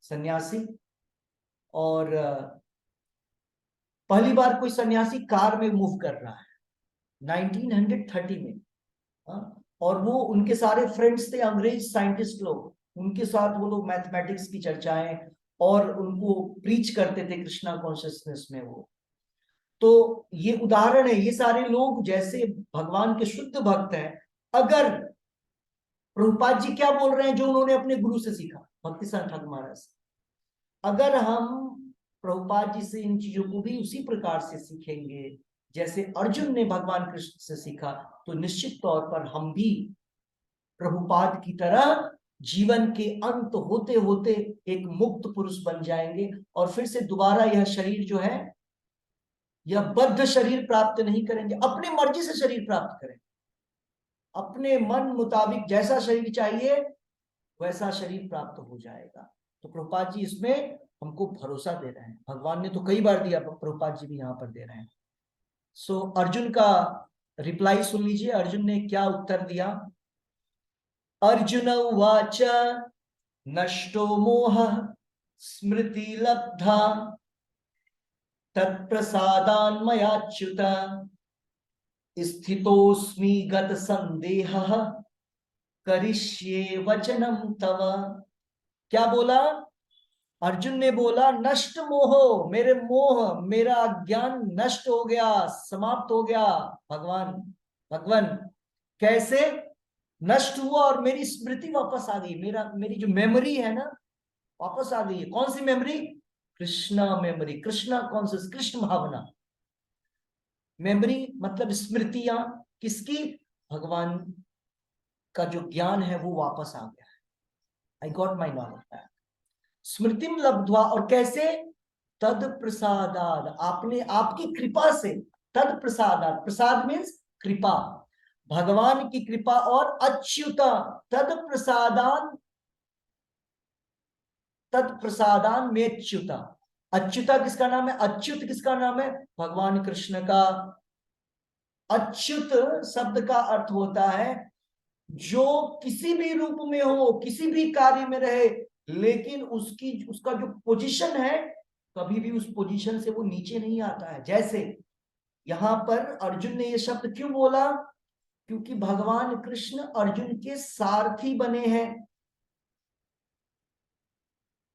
सन्यासी, और पहली बार कोई सन्यासी कार में मूव कर रहा है 1930 में। और वो उनके सारे फ्रेंड्स थे अंग्रेज साइंटिस्ट लोग, उनके साथ वो लोग मैथमेटिक्स की चर्चाएं और उनको प्रीच करते थे कृष्णा कॉन्शियसनेस में वो। तो ये उदाहरण है, ये सारे लोग जैसे भगवान के शुद्ध भक्त हैं। अगर प्रभुपाद जी क्या बोल रहे हैं जो उन्होंने अपने गुरु से सीखा, भक्ति सिद्धांत ठाकुर महाराज से, अगर हम प्रभुपाद जी से इन चीजों को भी उसी प्रकार से सीखेंगे जैसे अर्जुन ने भगवान कृष्ण से सीखा, तो निश्चित तौर पर हम भी प्रभुपाद की तरह जीवन के अंत होते होते एक मुक्त पुरुष बन जाएंगे, और फिर से दोबारा यह शरीर जो है, यह बद्ध शरीर प्राप्त नहीं करेंगे, अपने मर्जी से शरीर प्राप्त करेंगे, अपने मन मुताबिक जैसा शरीर चाहिए वैसा शरीर प्राप्त हो जाएगा। तो प्रभुपाद जी इसमें हमको भरोसा दे रहे हैं, भगवान ने तो कई बार दिया, प्रभुपाद जी भी यहाँ पर दे रहे हैं। सो अर्जुन का रिप्लाई सुन लीजिए, अर्जुन ने क्या उत्तर दिया। अर्जुन उवाच नष्टो मोह स्मृति लब्धा तत्प्रसादान् मयाच्युत स्थितोस्मि गत संदेहः करिष्ये वचनम तव। क्या बोला? अर्जुन ने बोला नष्ट मोह, मेरे मोह, मेरा ज्ञान नष्ट हो गया, समाप्त हो गया। भगवान कैसे नष्ट हुआ? और मेरी स्मृति वापस आ गई, मेरी जो मेमोरी है ना वापस आ गई है। कौन सी memory? Krishna memory, Krishna conscious, Krishna भावना। मेमोरी मतलब स्मृतियां किसकी? भगवान का जो ज्ञान है वो वापस आ गया है। I got my knowledge back. स्मृतिम लब्ध्वा, और कैसे? तद प्रसादाद, आपने, आपकी कृपा से। तद प्रसादाद, प्रसाद मीन्स कृपा, भगवान की कृपा। और अच्युता, तद प्रसादान में अच्युता। अच्युता किसका नाम है? अच्युत किसका नाम है? भगवान कृष्ण का। अच्युत शब्द का अर्थ होता है जो किसी भी रूप में हो, किसी भी कार्य में रहे, लेकिन उसका जो पोजीशन है कभी भी उस पोजीशन से वो नीचे नहीं आता है। जैसे यहां पर अर्जुन ने ये शब्द क्यों बोला? क्योंकि भगवान कृष्ण अर्जुन के सारथी बने हैं,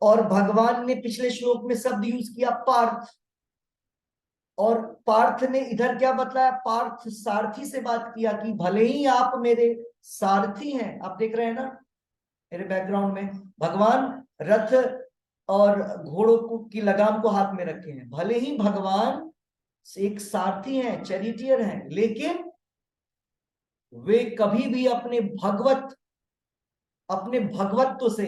और भगवान ने पिछले श्लोक में शब्द यूज किया पार्थ, और पार्थ ने इधर क्या बतलाया? पार्थ सारथी से बात किया कि भले ही आप मेरे सारथी हैं। आप देख रहे हैं ना मेरे बैकग्राउंड में, भगवान रथ और घोड़ों की लगाम को हाथ में रखे हैं। भले ही भगवान एक सारथी हैं, चैरिटियर हैं, लेकिन वे कभी भी अपने भगवत्व से,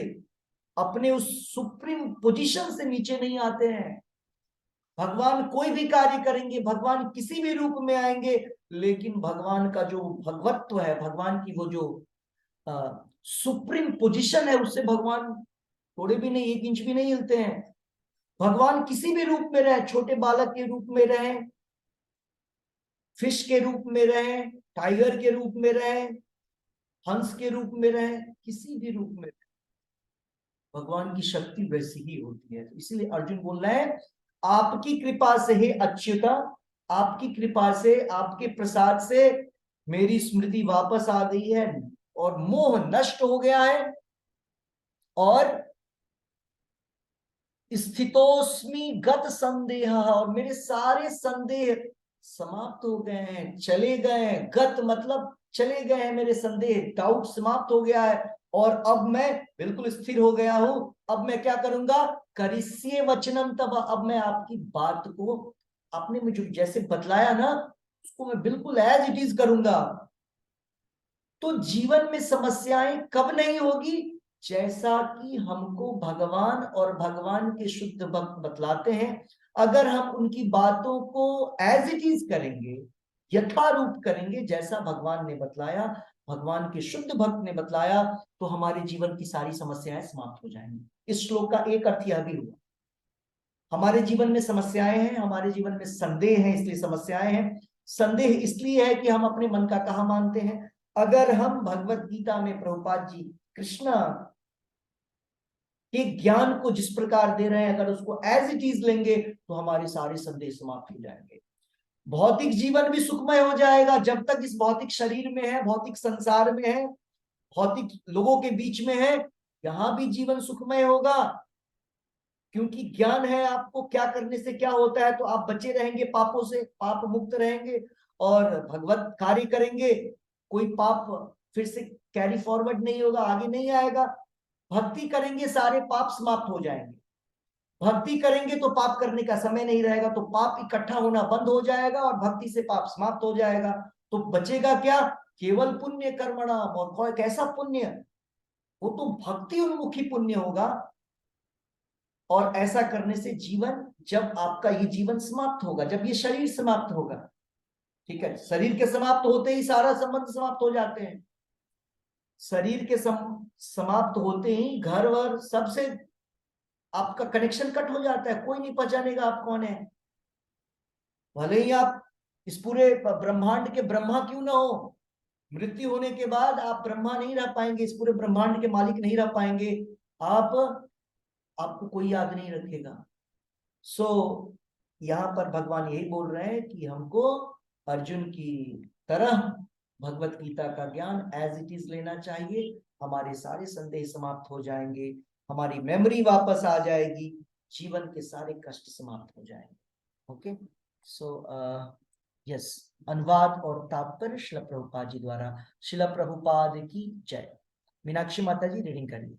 अपने उस सुप्रीम पोजीशन से नीचे नहीं आते हैं। भगवान कोई भी कार्य करेंगे, भगवान किसी भी रूप में आएंगे, लेकिन भगवान का जो भगवत्व है, भगवान की वो जो सुप्रीम पोजीशन है, उससे भगवान थोड़े भी नहीं, 1 इंच भी नहीं हिलते हैं। भगवान किसी भी रूप में रहे, छोटे बालक के रूप में रहे, फिश के रूप में रहे, टाइगर के रूप में रहे, हंस के रूप में रहे, किसी भी रूप में रहे, भगवान की शक्ति वैसी ही होती है। इसलिए अर्जुन बोल रहे हैं आपकी कृपा से हे अच्युता, आपकी कृपा से, आपके प्रसाद से मेरी स्मृति वापस आ गई है, और मोह नष्ट हो गया है और स्थितोस्मि गत संदेह, और मेरे सारे संदेह समाप्त हो गए हैं, चले गए हैं। गत मतलब चले गए हैं मेरे संदेह, डाउट समाप्त हो गया है और अब मैं बिल्कुल स्थिर हो गया हूं। अब मैं क्या करूंगा, करिष्ये वचनम तब, अब मैं आपकी बात को आपने मुझे जैसे बतलाया ना उसको मैं बिल्कुल एज इट इज करूंगा। तो जीवन में समस्याएं कब नहीं होगी, जैसा कि हमको भगवान और भगवान के शुद्ध भक्त बतलाते हैं। अगर हम उनकी बातों को एज इट इज करेंगे, यथारूप करेंगे जैसा भगवान ने बतलाया, भगवान के शुद्ध भक्त ने बतलाया, तो हमारे जीवन की सारी समस्याएं समाप्त हो जाएंगी। इस श्लोक का एक अर्थ यह भी हुआ, हमारे जीवन में समस्याएं हैं, हमारे जीवन में संदेह है इसलिए समस्याएं हैं। संदेह इसलिए है कि हम अपने मन का कहा मानते हैं। अगर हम भगवत गीता में प्रभुपाद जी कृष्ण के ज्ञान को जिस प्रकार दे रहे हैं, अगर उसको एज इट इज लेंगे तो हमारे सारे संदेह समाप्त हो जाएंगे। भौतिक जीवन भी सुखमय हो जाएगा। जब तक इस भौतिक शरीर में है, भौतिक संसार में है, भौतिक लोगों के बीच में है, यहां भी जीवन सुखमय होगा, क्योंकि ज्ञान है आपको क्या करने से क्या होता है। तो आप बचे रहेंगे पापों से, पाप मुक्त रहेंगे और भगवत कार्य करेंगे, कोई पाप फिर से कैरी फॉरवर्ड नहीं होगा, आगे नहीं आएगा। भक्ति करेंगे सारे पाप समाप्त हो जाएंगे। भक्ति करेंगे तो पाप करने का समय नहीं रहेगा, तो पाप इकट्ठा होना बंद हो जाएगा और भक्ति से पाप समाप्त हो जाएगा। तो बचेगा क्या, केवल पुण्य कर्मणा। और कैसा पुण्य, वो तो भक्ति उन्मुखी पुण्य होगा। और ऐसा करने से जीवन, जब आपका ये जीवन समाप्त होगा, जब ये शरीर समाप्त होगा, ठीक है, शरीर के समाप्त होते ही सारा संबंध समाप्त हो जाते हैं। शरीर के समाप्त होते ही घर वर सबसे आपका कनेक्शन कट हो जाता है, कोई नहीं पहचानेगा आप कौन है। भले ही आप इस पूरे ब्रह्मांड के ब्रह्मा क्यों ना हो, मृत्यु होने के बाद आप ब्रह्मा नहीं रह पाएंगे, इस पूरे ब्रह्मांड के मालिक नहीं रह पाएंगे आप, आपको कोई याद नहीं रखेगा। सो यहाँ पर भगवान यही बोल रहे हैं कि हमको अर्जुन की तरह भगवत गीता का ज्ञान एज इट इज लेना चाहिए। हमारे सारे संदेह समाप्त हो जाएंगे, हमारी मेमोरी वापस आ जाएगी, जीवन के सारे कष्ट समाप्त हो जाएंगे। ओके, सो यस, अनुवाद और तात्पर्य शिला प्रभुपाद जी द्वारा। शिला प्रभुपाद की जय। मीनाक्षी माता जी रीडिंग करिए।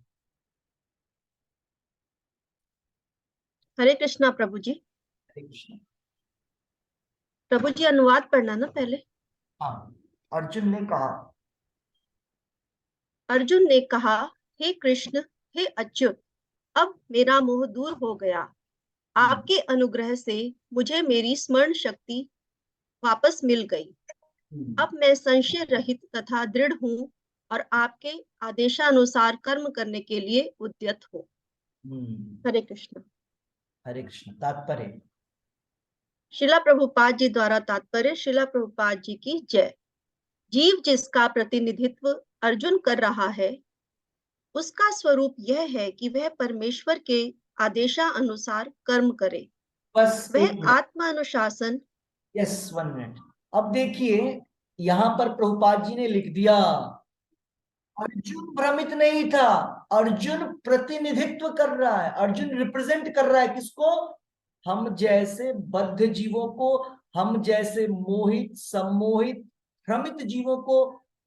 हरे कृष्णा प्रभु जी। हरे कृष्ण। प्रभु जी अनुवाद पढ़ना ना पहले। हाँ, अर्जुन ने कहा, अर्जुन ने कहा, हे कृष्ण, हे अच्युत, अब मेरा मोह दूर हो गया। आपके अनुग्रह से मुझे मेरी स्मरण शक्ति वापस मिल गई। अब मैं संशय रहित तथा दृढ़ हूँ और आपके आदेशानुसार कर्म करने के लिए उद्यत हूँ। हरे कृष्ण। हरे कृष्ण। तात्पर्य। शिला प्रभुपाद जी द्वारा तात्पर्य। शिला प्रभुपाद जी की जय। जीव जिसका प्रतिनिधित्व अर्जुन कर रहा है, उसका स्वरूप यह है कि वह परमेश्वर के आदेशानुसार कर्म करे। बस वह आत्मानुशासन। Yes, 1 minute. अब देखिए यहां पर प्रभुपाद जी ने लिख दिया, अर्जुन भ्रमित नहीं था, अर्जुन प्रतिनिधित्व कर रहा है, अर्जुन रिप्रेजेंट कर रहा है किसको, हम जैसे बद्ध जीवों को, हम जैसे मोहित सम्मोहित भ्रमित जीवों को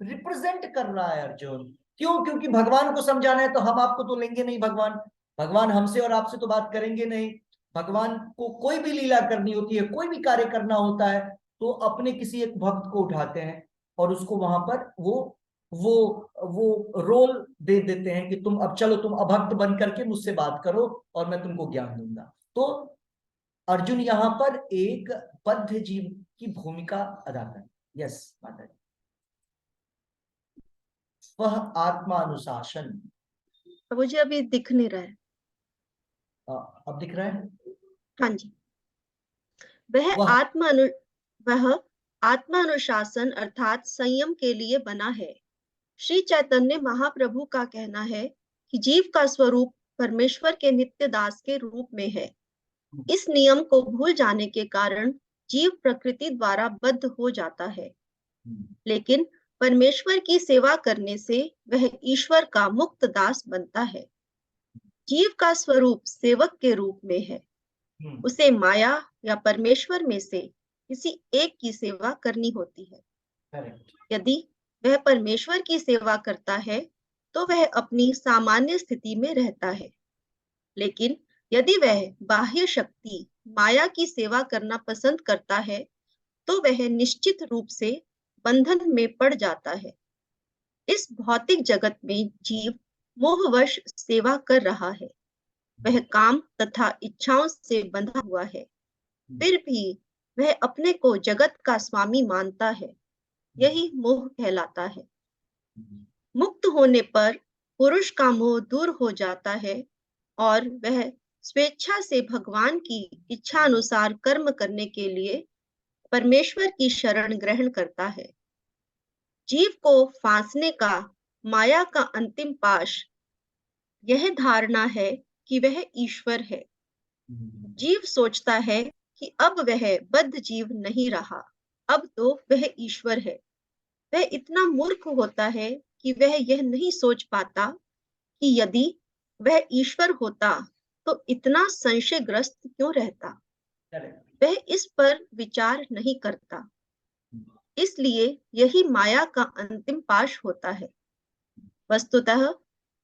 रिप्रेजेंट कर रहा है अर्जुन। क्यों, क्योंकि भगवान को समझाना है, तो हम आपको तो लेंगे नहीं, भगवान भगवान हमसे और आपसे तो बात करेंगे नहीं। भगवान को कोई भी लीला करनी होती है, कोई भी कार्य करना होता है, तो अपने किसी एक भक्त को उठाते हैं और उसको वहां पर वो रोल दे देते हैं कि तुम अब चलो, तुम अभक्त बन करके मुझसे बात करो और मैं तुमको ज्ञान दूंगा। तो अर्जुन यहाँ पर एक बद्ध जीव की भूमिका अदा कर। यस माता जी। वह आत्मानुशासन। प्रभु जी अभी दिख नहीं रहा है। अब दिख रहा है। हाँ जी। वह आत्मानुशासन अर्थात संयम के लिए बना है। श्री चैतन्य महाप्रभु का कहना है कि जीव का स्वरूप परमेश्वर के नित्य दास के रूप में है। इस नियम को भूल जाने के कारण जीव प्रकृति द्वारा बद्ध हो जाता है। लेकिन परमेश्वर की सेवा करने से वह ईश्वर का मुक्त दास बनता है। जीव का स्वरूप सेवक के रूप में है। उसे माया या परमेश्वर में से किसी एक की सेवा करनी होती है। करेक्ट। यदि वह परमेश्वर की सेवा करता है तो वह अपनी सामान्य स्थिति में रहता है, लेकिन यदि वह बाह्य शक्ति माया की सेवा करना पसंद करता है तो वह निश्चित रूप से बंधन में पड़ जाता है। इस भौतिक जगत में जीव मोहवश सेवा कर रहा है। वह काम तथा इच्छाओं से बंधा हुआ है, फिर भी वह अपने को जगत का स्वामी मानता है। यही मोह कहलाता है। मुक्त होने पर पुरुष का मोह दूर हो जाता है और वह स्वेच्छा से भगवान की इच्छा अनुसार कर्म करने के लिए परमेश्वर की शरण ग्रहण करता है। जीव को फांसने का माया का अंतिम पाश यह धारणा है कि वह ईश्वर है। जीव सोचता है कि अब वह बद्ध जीव नहीं रहा, अब तो वह ईश्वर है। वह इतना मूर्ख होता है कि वह यह नहीं सोच पाता कि यदि वह ईश्वर होता तो इतना संशयग्रस्त क्यों रहता। वह इस पर विचार नहीं करता। इसलिए यही माया का अंतिम पाश होता है। वस्तुतः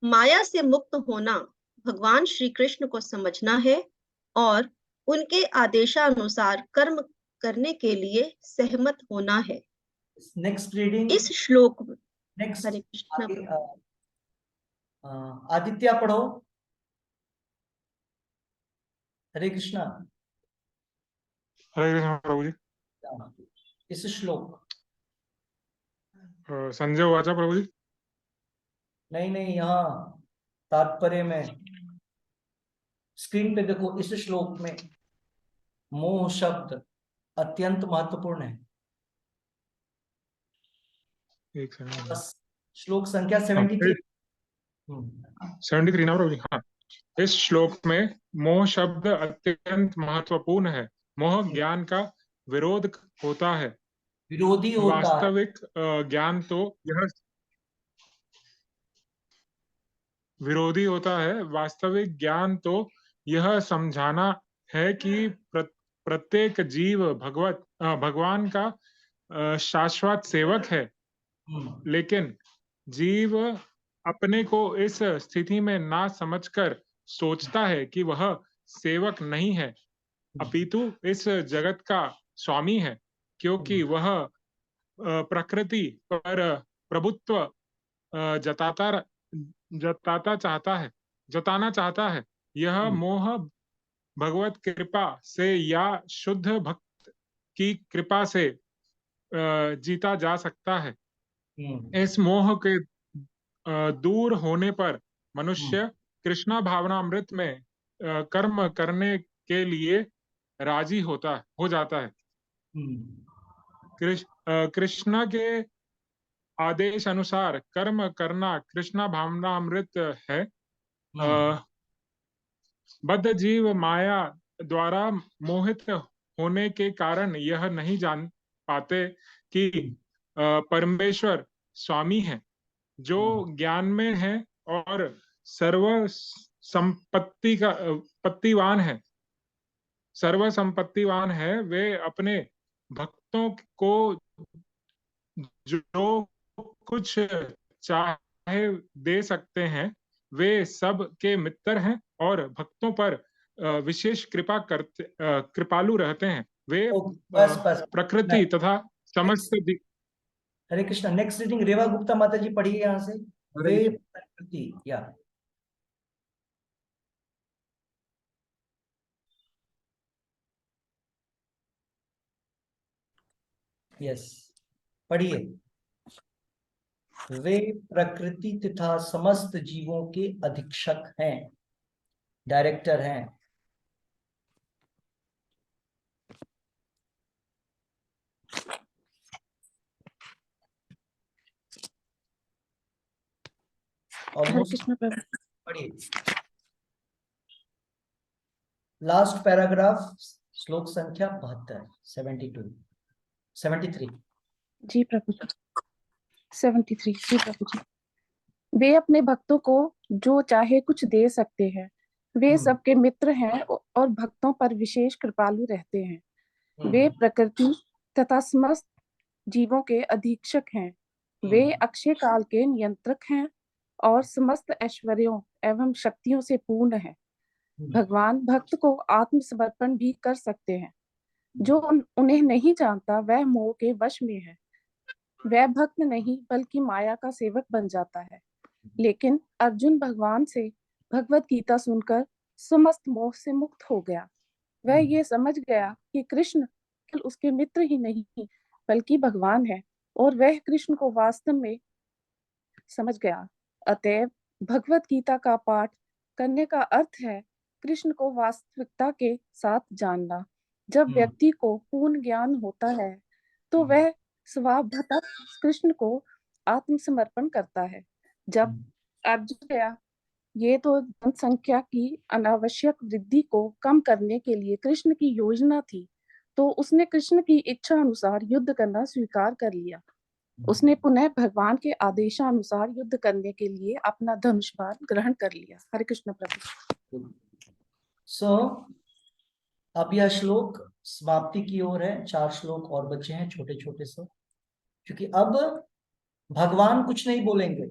माया से मुक्त होना भगवान श्री कृष्ण को समझना है और उनके आदेशानुसार कर्म करने के लिए सहमत होना है। नेक्स्ट रीडिंग, इस श्लोक में नेक्स्ट हरे कृष्ण आदित्य पढ़ो। हरे कृष्णा। हरे कृष्ण प्रभु जी। इस श्लोक संजय वाचा प्रभु जी। नहीं, यहाँ तात्पर्य में स्क्रीन पे देखो, इस श्लोक में मोह शब्द अत्यंत महत्वपूर्ण है। एक सेकंड। बस श्लोक संख्या 73। 73 ना प्रभु जी। हाँ, इस श्लोक में मोह शब्द अत्यंत महत्वपूर्ण है। मोह ज्ञान का विरोध होता है। विरोधी होता है। वास्तविक ज्ञान तो यह विरोधी होता है। वास्तविक ज्ञान तो यह समझाना है कि प्रत्येक जीव भगवान का शाश्वत सेवक है। लेकिन जीव अपने को इस स्थिति में ना समझकर सोचता है कि वह सेवक नहीं है, अपितु इस जगत का स्वामी है, क्योंकि वह प्रकृति पर प्रभुत्व जताना चाहता है। यह मोह भगवत कृपा से या शुद्ध भक्त की कृपा से जीता जा सकता है। इस मोह के दूर होने पर मनुष्य कृष्णा भावनामृत में कर्म करने के लिए राजी हो जाता है। कृष्ण के आदेश अनुसार कर्म करना कृष्णा भावनामृत है। बद्ध जीव माया द्वारा मोहित होने के कारण यह नहीं जान पाते कि परमेश्वर स्वामी है, जो ज्ञान में है और सर्व संपत्तिवान है। वे अपने भक्तों को जो कुछ चाहे दे सकते हैं। वे सब के मित्र हैं और भक्तों पर विशेष कृपालु रहते हैं। वे बस प्रकृति तथा समस्त हरे कृष्णा। नेक्स्ट रीडिंग रेवा गुप्ता माता जी पढ़िए यहाँ से। वे प्रकृति या यस पढ़िए। वे प्रकृति तथा समस्त जीवों के अधीक्षक हैं, डायरेक्टर हैं। पढ़िए लास्ट पैराग्राफ, श्लोक संख्या 72, 73। जी प्रभु। 73 जी प्रभु जी। वे अपने भक्तों को जो चाहे कुछ दे सकते हैं। वे सबके मित्र हैं और भक्तों पर विशेष कृपालु रहते हैं। वे प्रकृति तथा समस्त जीवों के अधीक्षक हैं। वे अक्षय काल के नियंत्रक हैं और समस्त ऐश्वर्यों एवं शक्तियों से पूर्ण हैं। भगवान भक्त को आत्मसमर्पण भी कर सकते हैं। जो उन्हें नहीं जानता वह मोह के वश में है। वह भक्त नहीं बल्कि माया का सेवक बन जाता है। लेकिन अर्जुन भगवान से भगवत गीता सुनकर समस्त मोह से मुक्त हो गया। वह ये समझ गया कि कृष्ण केवल उसके मित्र ही नहीं बल्कि भगवान है और वह कृष्ण को वास्तव में समझ गया। अतएव भगवत गीता का पाठ करने का अर्थ है कृष्ण को वास्तविकता के साथ जानना। जब व्यक्ति को पूर्ण ज्ञान होता है तो वह स्वभावतः कृष्ण को आत्मसमर्पण करता है। जब अर्जुन गया, ये तो जनसंख्या की अनावश्यक वृद्धि को कम करने के लिए कृष्ण की योजना थी, तो उसने कृष्ण की इच्छा अनुसार युद्ध करना स्वीकार कर लिया। उसने पुनः भगवान के आदेशानुसार युद्ध करने के लिए अपना धनुष बाण ग्रहण कर लिया। हरे कृष्ण प्रभु। अब यह श्लोक समाप्ति की ओर है। 4 श्लोक और बचे हैं छोटे छोटे से, क्योंकि अब भगवान कुछ नहीं बोलेंगे।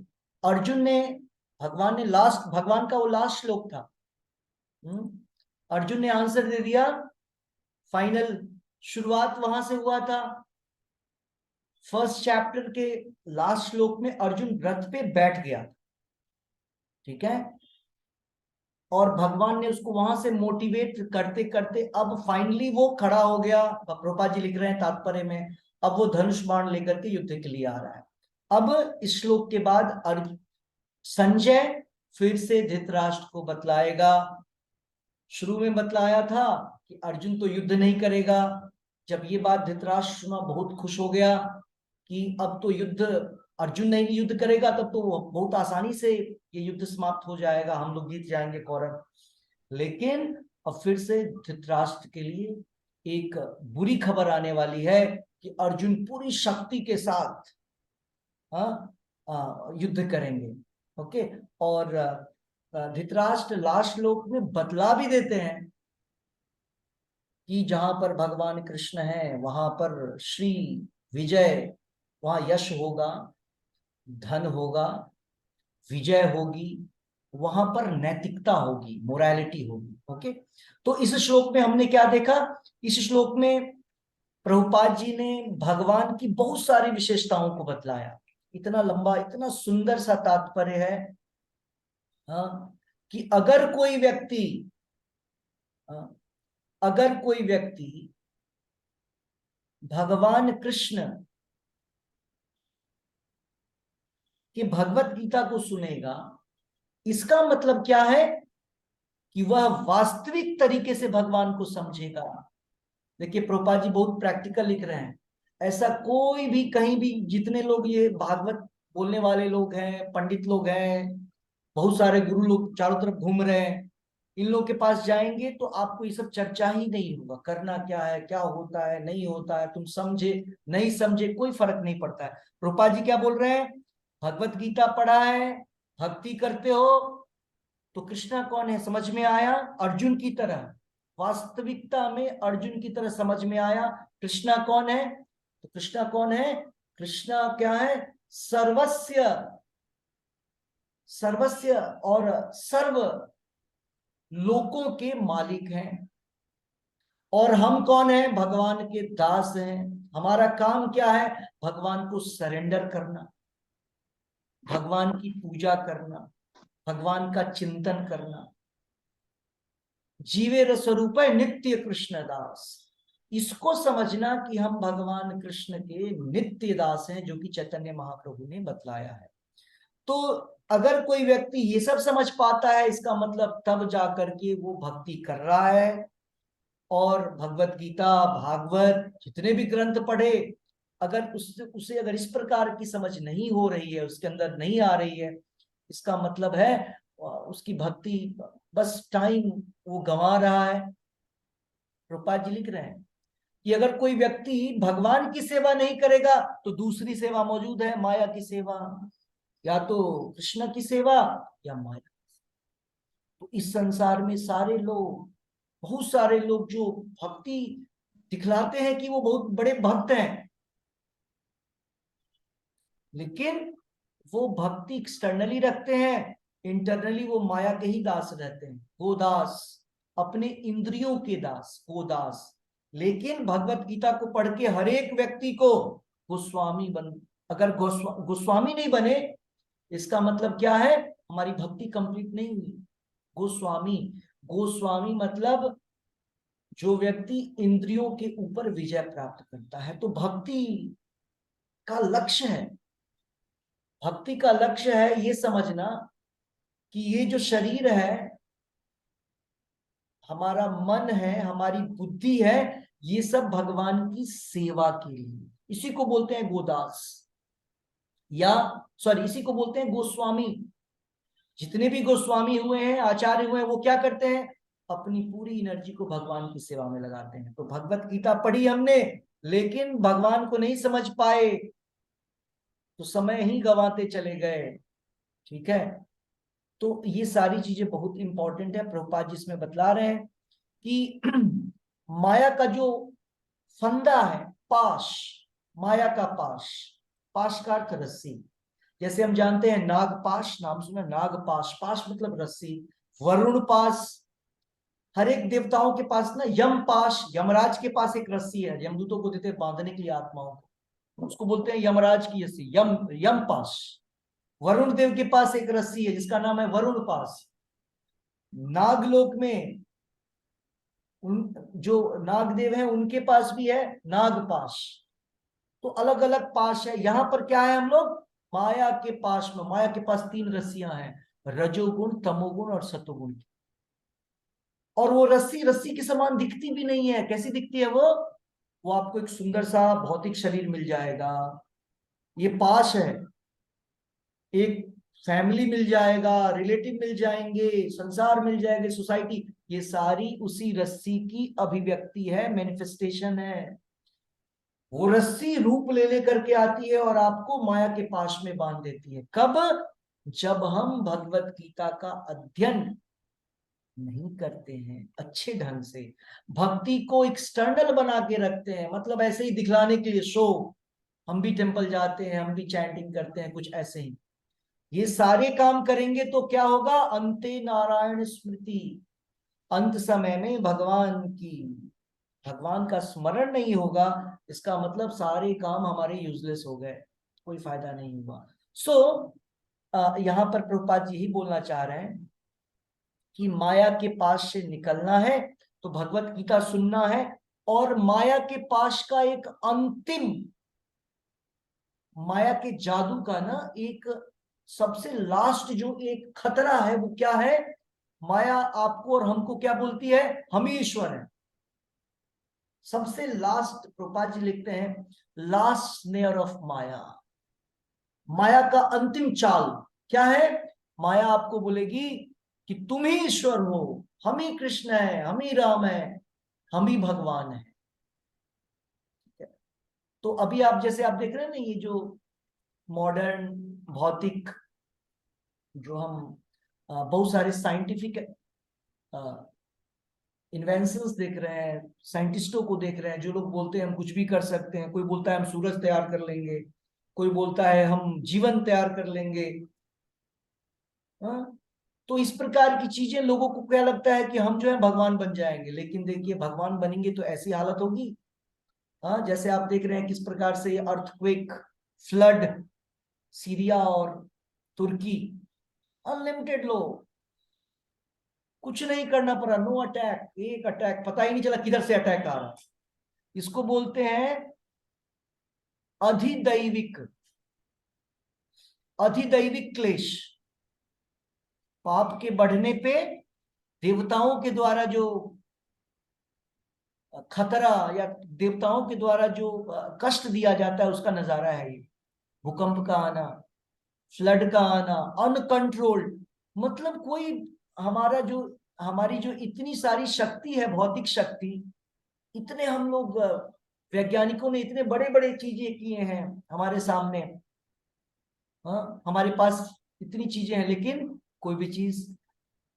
भगवान का वो लास्ट श्लोक था। अर्जुन ने आंसर दे दिया। फाइनल शुरुआत वहां से हुआ था। फर्स्ट चैप्टर के लास्ट श्लोक में अर्जुन रथ पे बैठ गया, ठीक है, और भगवान ने उसको वहां से मोटिवेट करते करते अब फाइनली वो खड़ा हो गया। प्रभुपाद जी लिख रहे हैं तात्पर्य में, अब वो धनुष बाण लेकर के युद्ध के लिए आ रहा है। अब इस श्लोक के बाद संजय फिर से धृतराष्ट्र को बतलाएगा। शुरू में बतलाया था कि अर्जुन तो युद्ध नहीं करेगा। जब ये बात धृतराष्ट्र सुना बहुत खुश हो गया कि अब तो अर्जुन नहीं युद्ध करेगा, तब तो बहुत आसानी से ये युद्ध समाप्त हो जाएगा, हम लोग जीत जाएंगे कौरव। लेकिन अब फिर से धृतराष्ट्र के लिए एक बुरी खबर आने वाली है कि अर्जुन पूरी शक्ति के साथ युद्ध करेंगे। ओके, और धृतराष्ट्र लास्ट श्लोक में बतला भी देते हैं कि जहां पर भगवान कृष्ण है वहां पर श्री विजय, वहां यश होगा, धन होगा, विजय होगी, वहां पर नैतिकता होगी, मोरालिटी होगी। ओके, तो इस श्लोक में हमने क्या देखा? इस श्लोक में प्रभुपाद जी ने भगवान की बहुत सारी विशेषताओं को बतलाया। इतना लंबा, इतना सुंदर सा तात्पर्य है कि अगर कोई व्यक्ति भगवान कृष्ण कि भगवत गीता को सुनेगा, इसका मतलब क्या है कि वह वास्तविक तरीके से भगवान को समझेगा। देखिए प्रभुपाद जी बहुत प्रैक्टिकल लिख रहे हैं। ऐसा कोई भी कहीं भी, जितने लोग ये भागवत बोलने वाले लोग हैं, पंडित लोग हैं, बहुत सारे गुरु लोग चारों तरफ घूम रहे हैं, इन लोग के पास जाएंगे तो आपको ये सब चर्चा ही नहीं होगा। करना क्या है, क्या होता है, नहीं होता है, तुम समझे नहीं समझे कोई फर्क नहीं पड़ता है। प्रभुपाद जी क्या बोल रहे हैं? भगवत गीता पढ़ा है, भक्ति करते हो तो कृष्णा कौन है समझ में आया, अर्जुन की तरह, वास्तविकता में अर्जुन की तरह समझ में आया। कृष्णा कौन है? तो कृष्णा कौन है? कृष्णा क्या है? सर्वस्य और सर्व लोकों के मालिक हैं। और हम कौन है? भगवान के दास हैं। हमारा काम क्या है? भगवान को सरेंडर करना, भगवान की पूजा करना, भगवान का चिंतन करना। जीवेर स्वरूप है नित्य कृष्ण दास। इसको समझना कि हम भगवान कृष्ण के नित्य दास हैं, जो कि चैतन्य महाप्रभु ने बतलाया है। तो अगर कोई व्यक्ति ये सब समझ पाता है, इसका मतलब तब जाकर के वो भक्ति कर रहा है। और भगवत गीता, भागवत, जितने भी ग्रंथ पढ़े, अगर उसे अगर इस प्रकार की समझ नहीं हो रही है, उसके अंदर नहीं आ रही है, इसका मतलब है उसकी भक्ति बस टाइम वो गंवा रहा है। प्रभुपाद जी लिख रहे हैं कि अगर कोई व्यक्ति भगवान की सेवा नहीं करेगा तो दूसरी सेवा मौजूद है, माया की सेवा, या तो कृष्ण की सेवा या माया। तो इस संसार में सारे लोग, बहुत सारे लोग जो भक्ति दिखलाते हैं कि वो बहुत बड़े भक्त हैं, लेकिन वो भक्ति एक्सटर्नली रखते हैं, इंटरनली वो माया के ही दास रहते हैं, गोदास, अपने इंद्रियों के दास, गोदास। लेकिन भगवत गीता को पढ़ के हर एक व्यक्ति को गोस्वामी अगर गोस्वामी नहीं बने, इसका मतलब क्या है, हमारी भक्ति कंप्लीट नहीं हुई। गोस्वामी, गोस्वामी मतलब जो व्यक्ति इंद्रियों के ऊपर विजय प्राप्त करता है। तो भक्ति का लक्ष्य है, भक्ति का लक्ष्य है ये समझना कि ये जो शरीर है, हमारा मन है, हमारी बुद्धि है, ये सब भगवान की सेवा के लिए। इसी को बोलते हैं गोदास, या सॉरी, इसी को बोलते हैं गोस्वामी। जितने भी गोस्वामी हुए हैं, आचार्य हुए हैं, वो क्या करते हैं, अपनी पूरी एनर्जी को भगवान की सेवा में लगाते हैं। तो भगवत गीता पढ़ी हमने, लेकिन भगवान को नहीं समझ पाए, तो समय ही गंवाते चले गए। ठीक है, तो ये सारी चीजें बहुत इंपॉर्टेंट है। प्रभुपाद जी इसमें बतला रहे हैं कि माया का जो फंदा है, पाश, माया का पाश, पाश का अर्थ रस्सी। जैसे हम जानते हैं नागपाश, नाम सुना, नागपाश, पाश मतलब रस्सी। वरुण पाश, हर एक देवताओं के पास ना, यम पाश, यमराज के पास एक रस्सी है, यमदूतों को देते हैं बांधने के लिए आत्माओं को, उसको बोलते हैं यमराज की रस्सी, यम पाश। वरुण देव के पास एक रस्सी है जिसका नाम है वरुण पाश। नागलोक में जो नागदेव हैं उनके पास भी है नागपाश। तो अलग अलग पाश है। यहां पर क्या है, हम लोग माया के पाश में, माया के पास 3 रस्सियां हैं, रजोगुण, तमोगुण और सतोगुण। और वो रस्सी रस्सी के समान दिखती भी नहीं है। कैसी दिखती है वो आपको एक सुंदर सा भौतिक शरीर मिल जाएगा, ये पाश है, एक फैमिली मिल जाएगा, रिलेटिव मिल जाएंगे, संसार मिल जाएंगे, सोसाइटी, ये सारी उसी रस्सी की अभिव्यक्ति है, मैनिफेस्टेशन है। वो रस्सी रूप ले लेकर के आती है और आपको माया के पाश में बांध देती है। कब? जब हम भगवत गीता का अध्ययन नहीं करते हैं अच्छे ढंग से, भक्ति को एक्सटर्नल बना के रखते हैं, मतलब ऐसे ही दिखलाने के लिए, शो, हम भी टेंपल जाते हैं, हम भी चैंटिंग करते हैं, कुछ ऐसे ही। ये सारे काम करेंगे तो क्या होगा, अंते नारायण स्मृति, अंत समय में भगवान का स्मरण नहीं होगा, इसका मतलब सारे काम हमारे यूजलेस हो गए, कोई फायदा नहीं हुआ। यहाँ पर प्रभुपाद जी यही बोलना चाह रहे हैं कि माया के पास से निकलना है तो भगवत गीता सुनना है, और माया के पास का एक अंतिम, माया के जादू का ना एक सबसे लास्ट जो एक खतरा है, वो क्या है, माया आपको और हमको क्या बोलती है, हम ही ईश्वर हैं। सबसे लास्ट, प्रभुपाद जी लिखते हैं, लास्ट स्नेयर ऑफ माया, माया का अंतिम चाल क्या है, माया आपको बोलेगी कि तुम ही ईश्वर हो, हम ही कृष्ण है, हम ही राम है, हम ही भगवान है। तो अभी आप जैसे आप देख रहे हैं ना, ये जो मॉडर्न भौतिक, जो हम बहुत सारे साइंटिफिक इन्वेंशंस देख रहे हैं, साइंटिस्टों को देख रहे हैं, जो लोग बोलते हैं हम कुछ भी कर सकते हैं। कोई बोलता है हम सूरज तैयार कर लेंगे, कोई बोलता है हम जीवन तैयार कर लेंगे। हाँ, तो इस प्रकार की चीजें, लोगों को क्या लगता है कि हम जो है भगवान बन जाएंगे। लेकिन देखिए, भगवान बनेंगे तो ऐसी हालत होगी, हाँ, जैसे आप देख रहे हैं किस प्रकार से अर्थक्वेक, फ्लड, सीरिया और तुर्की, अनलिमिटेड लोग, कुछ नहीं करना पड़ा, नो अटैक, एक अटैक, पता ही नहीं चला किधर से अटैक आ रहा। इसको बोलते हैं अधिदैविक, अधिदैविक क्लेश। पाप के बढ़ने पे देवताओं के द्वारा जो खतरा, या देवताओं के द्वारा जो कष्ट दिया जाता है, उसका नजारा है ये। भूकंप का आना, फ्लड का आना, अनकंट्रोल्ड, मतलब कोई हमारी जो इतनी सारी शक्ति है, भौतिक शक्ति, इतने हम लोग वैज्ञानिकों ने इतने बड़े बड़े चीजें किए हैं हमारे सामने, हाँ हमारे पास इतनी चीजें हैं, लेकिन कोई भी चीज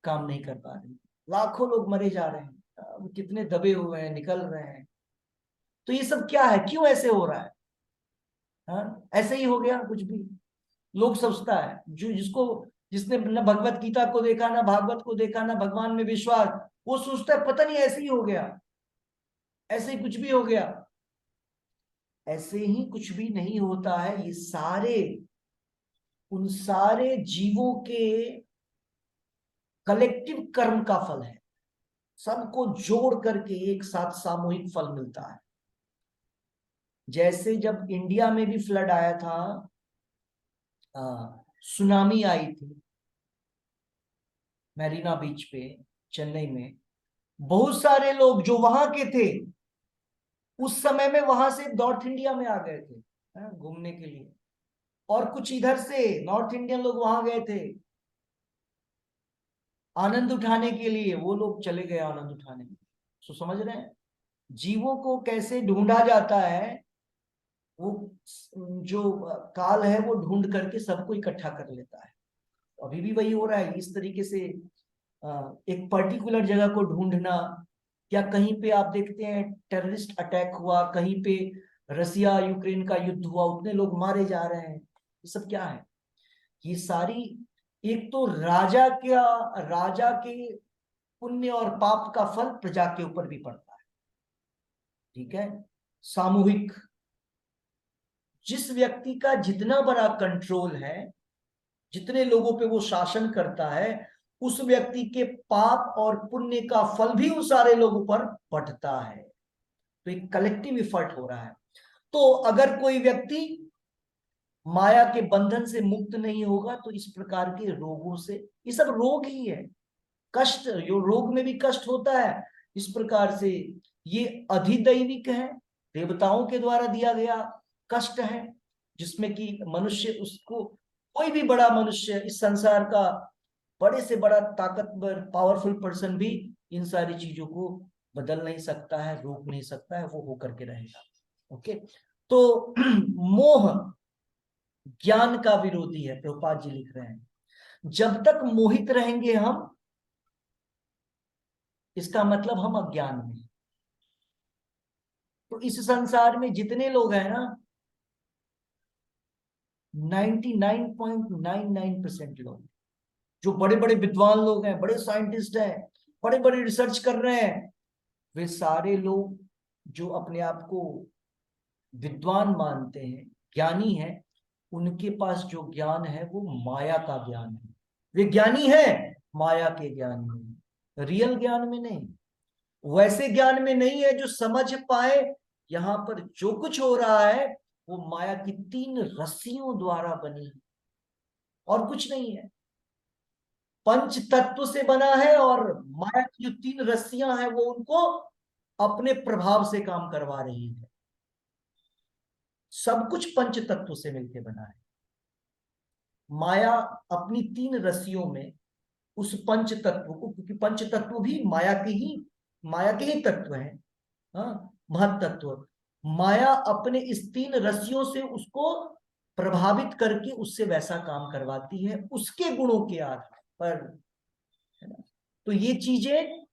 काम नहीं कर पा रही। लाखों लोग मरे जा रहे हैं, कितने दबे हुए हैं, निकल रहे हैं। तो ये सब क्या है, क्यों ऐसे हो रहा है? हाँ ऐसे ही हो गया कुछ भी। लोग सोचता है जो जिसने न भगवत गीता को देखा, ना भागवत को देखा, ना भगवान में विश्वास, वो सोचता है पता नहीं ऐसे ही हो गया, ऐसे ही कुछ भी हो गया। ऐसे ही कुछ भी नहीं होता है। ये सारे उन सारे जीवों के कलेक्टिव कर्म का फल है। सबको जोड़ करके एक साथ सामूहिक फल मिलता है। जैसे जब इंडिया में भी फ्लड आया था, सुनामी आई थी मैरीना बीच पे चेन्नई में, बहुत सारे लोग जो वहां के थे उस समय में वहां से नॉर्थ इंडिया में आ गए थे घूमने के लिए, और कुछ इधर से नॉर्थ इंडियन लोग वहां गए थे आनंद उठाने के लिए। वो लोग चले गए आनंद उठाने। तो समझ रहे हैं जीवों को कैसे ढूंढा जाता है। वो जो काल है वो ढूंढ करके सबको इकट्ठा कर लेता है। अभी भी वही हो रहा है इस तरीके से। एक पर्टिकुलर जगह को ढूंढना, या कहीं पे आप देखते हैं टेररिस्ट अटैक हुआ, कहीं पे रसिया यूक्रेन का युद्ध हुआ, उतने लोग मारे जा रहे हैं। ये सब क्या है? ये सारी एक तो राजा के पुण्य और पाप का फल प्रजा के ऊपर भी पड़ता है। ठीक है, सामूहिक जिस व्यक्ति का जितना बड़ा कंट्रोल है, जितने लोगों पे वो शासन करता है, उस व्यक्ति के पाप और पुण्य का फल भी उन सारे लोगों पर पड़ता है। तो एक कलेक्टिव इफर्ट हो रहा है। तो अगर कोई व्यक्ति माया के बंधन से मुक्त नहीं होगा तो इस प्रकार के रोगों से, ये सब रोग ही है, कष्ट, जो रोग में भी कष्ट होता है इस प्रकार से ये अधिदैविक है, देवताओं के द्वारा दिया गया कष्ट है, जिसमें कि मनुष्य उसको, कोई भी बड़ा मनुष्य इस संसार का बड़े से बड़ा ताकतवर पावरफुल पर्सन भी इन सारी चीजों को बदल नहीं सकता है, रोक नहीं सकता है, वो होकर के रहेगा। ओके, तो मोह ज्ञान का विरोधी है, प्रभुपाद जी लिख रहे हैं। जब तक मोहित रहेंगे हम, इसका मतलब हम अज्ञान में। तो इस संसार में जितने लोग हैं ना, 99.99% लोग जो बड़े बड़े विद्वान लोग हैं, बड़े साइंटिस्ट हैं, बड़े बड़े रिसर्च कर रहे हैं, वे सारे लोग जो अपने आप को विद्वान मानते हैं, ज्ञानी हैं, उनके पास जो ज्ञान है वो माया का ज्ञान है। वे ज्ञानी है, माया के ज्ञान में, रियल ज्ञान में नहीं। वैसे ज्ञान में नहीं है जो समझ पाए यहां पर जो कुछ हो रहा है वो माया की 3 रस्सियों द्वारा बनी है और कुछ नहीं है। पंच तत्व से बना है और माया की जो 3 रस्सियां हैं वो उनको अपने प्रभाव से काम करवा रही है। सब कुछ पंच तत्व से मिलकर बना है। माया अपनी 3 रस्सियों में उस पंच तत्व को, क्योंकि पंच तत्व भी माया के ही तत्व हैं, हाँ महत तत्व, माया अपने इस 3 रस्सियों से उसको प्रभावित करके उससे वैसा काम करवाती है उसके गुणों के आधार पर, है ना। तो ये चीजें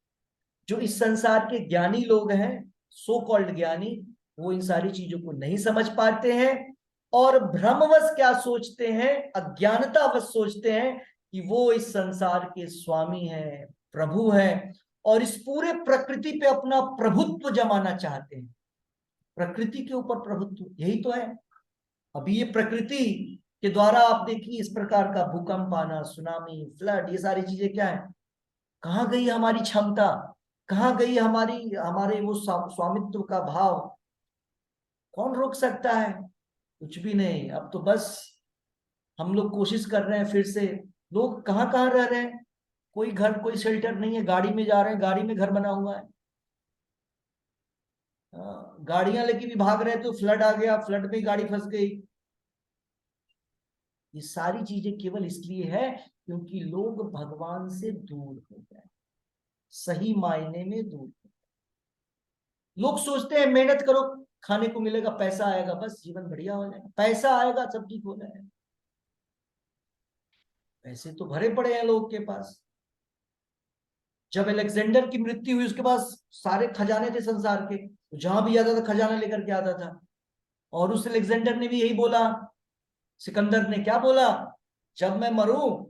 जो इस संसार के ज्ञानी लोग हैं, सो कॉल्ड ज्ञानी, वो इन सारी चीजों को नहीं समझ पाते हैं और भ्रमवश क्या सोचते हैं, अज्ञानतावश सोचते हैं कि वो इस संसार के स्वामी हैं, प्रभु हैं, और इस पूरे प्रकृति पे अपना प्रभुत्व जमाना चाहते हैं। प्रकृति के ऊपर प्रभुत्व, यही तो है। अभी ये प्रकृति के द्वारा आप देखिए इस प्रकार का भूकंप आना, सुनामी, फ्लड, ये सारी चीजें क्या है? कहाँ गई हमारी क्षमता, कहाँ गई हमारे वो स्वामित्व का भाव? कौन रोक सकता है? कुछ भी नहीं। अब तो बस हम लोग कोशिश कर रहे हैं फिर से। लोग कहाँ कहाँ रह रहे हैं, कोई घर कोई शेल्टर नहीं है, गाड़ी में जा रहे हैं, गाड़ी में घर बना हुआ है, गाड़ियां लेके भी भाग रहे तो फ्लड आ गया, फ्लड में गाड़ी फंस गई। ये सारी चीजें केवल इसलिए है क्योंकि लोग भगवान से दूर हो गए, सही मायने में दूर हो गए। लोग सोचते हैं मेहनत करो खाने को मिलेगा, पैसा आएगा, बस जीवन बढ़िया हो जाएगा, पैसा आएगा सब ठीक हो जाएगा। पैसे तो भरे पड़े हैं लोग के पास। जब अलेक्जेंडर की मृत्यु हुई उसके पास सारे खजाने थे संसार के, तो जहां भी जाता था खजाना लेकर के आता था। और उस अलेक्जेंडर ने भी यही बोला, सिकंदर ने क्या बोला, जब मैं मरूं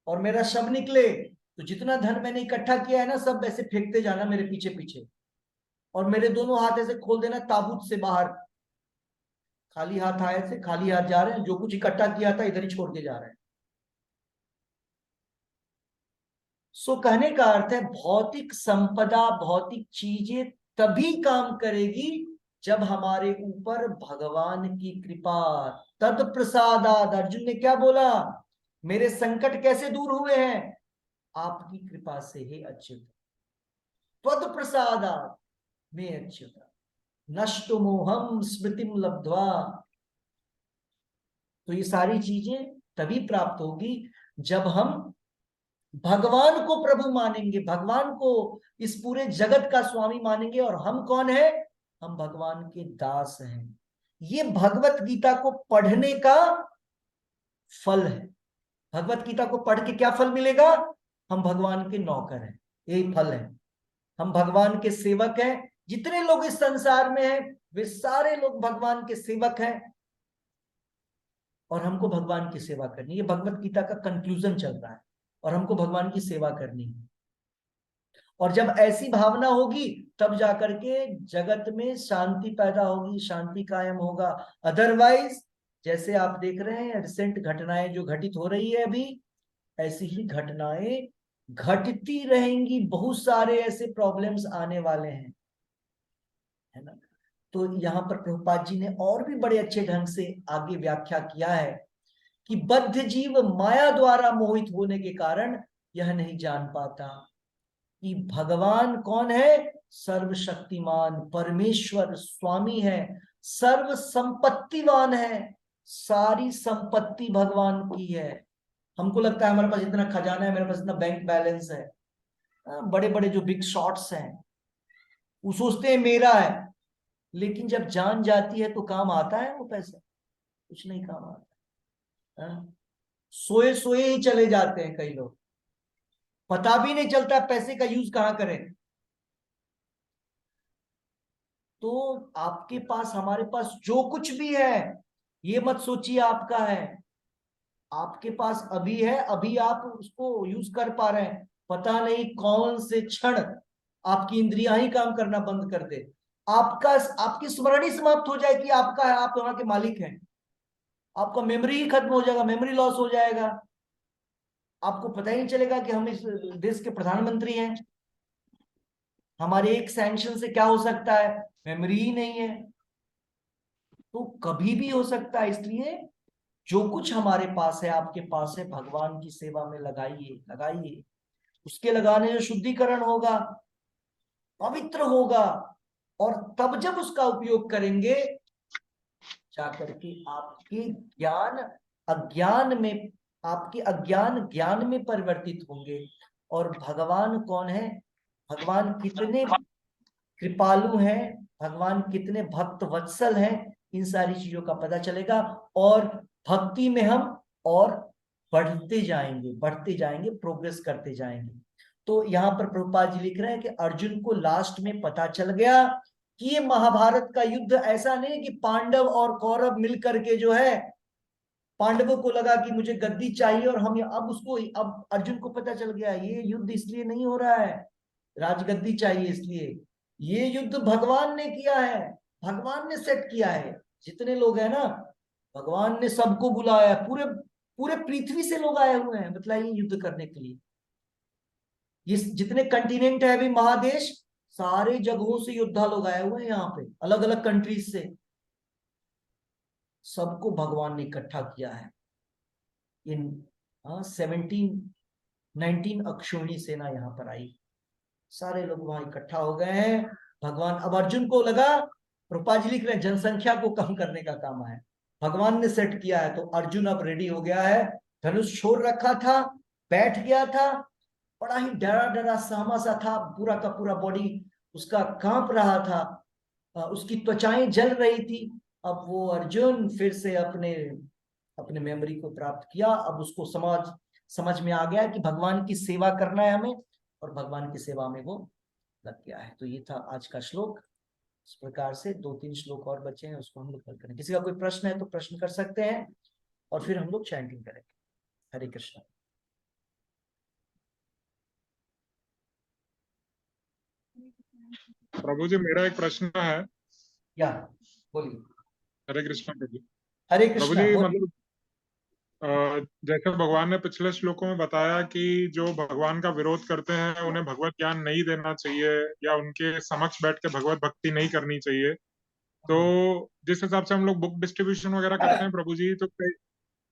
और मेरा शव निकले तो जितना धन मैंने इकट्ठा किया है ना सब ऐसे फेंकते जाना मेरे पीछे पीछे, और मेरे दोनों हाथ ऐसे खोल देना ताबूत से बाहर, खाली हाथ आए थे, खाली हाथ जा रहे हैं, जो कुछ इकट्ठा किया था इधर ही छोड़ के जा रहे हैं। सो कहने का अर्थ है भौतिक संपदा, भौतिक चीजें तभी काम करेगी जब हमारे ऊपर भगवान की कृपा, तद प्रसादाद। अर्जुन ने क्या बोला, मेरे संकट कैसे दूर हुए हैं, आपकी कृपा से हे अच्युत, त्वद प्रसादाद मे अच्युत नष्टो मोहम स्मृतिम लब्ध्वा। तो ये सारी चीजें तभी प्राप्त होगी जब हम भगवान को प्रभु मानेंगे, भगवान को इस पूरे जगत का स्वामी मानेंगे। और हम कौन है, हम भगवान के दास हैं। ये भगवत गीता को पढ़ने का फल है। भगवत गीता को पढ़ के क्या फल मिलेगा, हम भगवान के नौकर हैं, यही फल है। हम भगवान के सेवक हैं। जितने लोग इस संसार में हैं वे सारे लोग भगवान के सेवक हैं, और हमको भगवान की सेवा करनी है। ये भगवत गीता का कंक्लूजन चल रहा है, और हमको भगवान की सेवा करनी है। और जब ऐसी भावना होगी तब जाकर के जगत में शांति पैदा होगी, शांति कायम होगा। अदरवाइज जैसे आप देख रहे हैं रिसेंट घटनाएं जो घटित हो रही है अभी, ऐसी ही घटनाएं घटती रहेंगी। बहुत सारे ऐसे प्रॉब्लम्स आने वाले हैं, है ना। तो यहाँ पर प्रभुपाद जी ने और भी बड़े अच्छे ढंग से आगे व्याख्या किया है कि बद्ध जीव माया द्वारा मोहित होने के कारण यह नहीं जान पाता कि भगवान कौन है, सर्वशक्तिमान परमेश्वर स्वामी है, सर्व संपत्तिवान है, सारी संपत्ति भगवान की है। हमको लगता है हमारे पास इतना खजाना है, मेरे पास इतना बैंक बैलेंस है, बड़े बड़े जो बिग शॉट्स हैं वो सोचते हैं मेरा है, लेकिन जब जान जाती है तो काम आता है वो पैसा, कुछ नहीं काम आता। सोए सोए ही चले जाते हैं कई लोग, पता भी नहीं चलता पैसे का यूज कहां करें। तो आपके पास, हमारे पास जो कुछ भी है ये मत सोचिए आपका है, आपके पास अभी है, अभी आप उसको यूज कर पा रहे हैं, पता नहीं कौन से क्षण आपकी इंद्रियां ही काम करना बंद कर दे, आपका आपकी स्मरण ही समाप्त हो जाए कि आपका है, आप वहां के मालिक हैं, आपका मेमोरी ही खत्म हो जाएगा, मेमोरी लॉस हो जाएगा, आपको पता ही नहीं चलेगा कि हम इस देश के प्रधानमंत्री हैं। हमारे एक सैंक्शन से क्या हो सकता है, मेमोरी ही नहीं है, तो कभी भी हो सकता है। इसलिए जो कुछ हमारे पास है, आपके पास है, भगवान की सेवा में लगाइए, लगाइए। उसके लगाने से शुद्धिकरण होगा, पवित्र होगा, और तब जब उसका उपयोग करेंगे जाकर के आपके ज्ञान अज्ञान में, आपके अज्ञान ज्ञान में परिवर्तित होंगे। और भगवान कौन है, भगवान कितने कृपालु हैं, भगवान कितने भक्त वत्सल हैं, इन सारी चीजों का पता चलेगा। और भक्ति में हम और बढ़ते जाएंगे, बढ़ते जाएंगे, प्रोग्रेस करते जाएंगे। तो यहाँ पर प्रभुपाद जी लिख रहे हैं कि अर्जुन को लास्ट में पता चल गया कि ये महाभारत का युद्ध ऐसा नहीं कि पांडव और कौरव मिलकर के जो है, पांडवों को लगा कि मुझे गद्दी चाहिए और हम अब उसको, अब अर्जुन को पता चल गया ये युद्ध इसलिए नहीं हो रहा है राजगद्दी चाहिए इसलिए, ये युद्ध भगवान ने किया है, भगवान ने सेट किया है। जितने लोग हैं ना, भगवान ने सबको बुलाया, पूरे पूरे पृथ्वी से लोग आए हुए हैं, मतलब ये युद्ध करने के लिए। ये जितने कंटिनेंट है अभी महादेश, सारे जगहों से योद्धा लोग आए हुए हैं यहाँ पे, अलग अलग कंट्रीज से, सबको भगवान ने इकट्ठा किया है। इन 19 अक्षौणी सेना यहाँ पर आई, सारे लोग वहां इकट्ठा हो गए हैं। भगवान, अब अर्जुन को लगा, प्रभुपाद जी लिख रहे हैं जनसंख्या को कम करने का काम है, भगवान ने सेट किया है। तो अर्जुन अब रेडी हो गया है, धनुष छोड़ रखा था, बैठ गया था, बड़ा ही डरा डरा सहमा सा था, पूरा का पूरा बॉडी उसका कांप रहा था, उसकी त्वचाएं जल रही थी। अब वो अर्जुन फिर से अपने अपने मेमोरी को प्राप्त किया। अब उसको समझ में आ गया कि भगवान की सेवा करना है हमें, और भगवान की सेवा में वो लग गया है। तो ये था आज का श्लोक। इस प्रकार से 2-3 श्लोक और बचे हैं, उसको हम लोग कल करें। किसी का कोई प्रश्न है तो प्रश्न कर सकते हैं, और फिर हम लोग चैंटिंग करेंगे। हरे कृष्ण। प्रभु जी, मेरा एक प्रश्न है। या बोलिए। हरे कृष्ण प्रभु। हरे प्रभु कृष्ण जी, बोलिए। मतलब जैसे भगवान ने पिछले श्लोकों में बताया कि जो भगवान का विरोध करते हैं उन्हें भगवत ज्ञान नहीं देना चाहिए, या उनके समक्ष बैठ के भगवत भक्ति नहीं करनी चाहिए। तो जिस हिसाब से हम लोग बुक डिस्ट्रीब्यूशन वगैरह करते हैं प्रभु जी, तो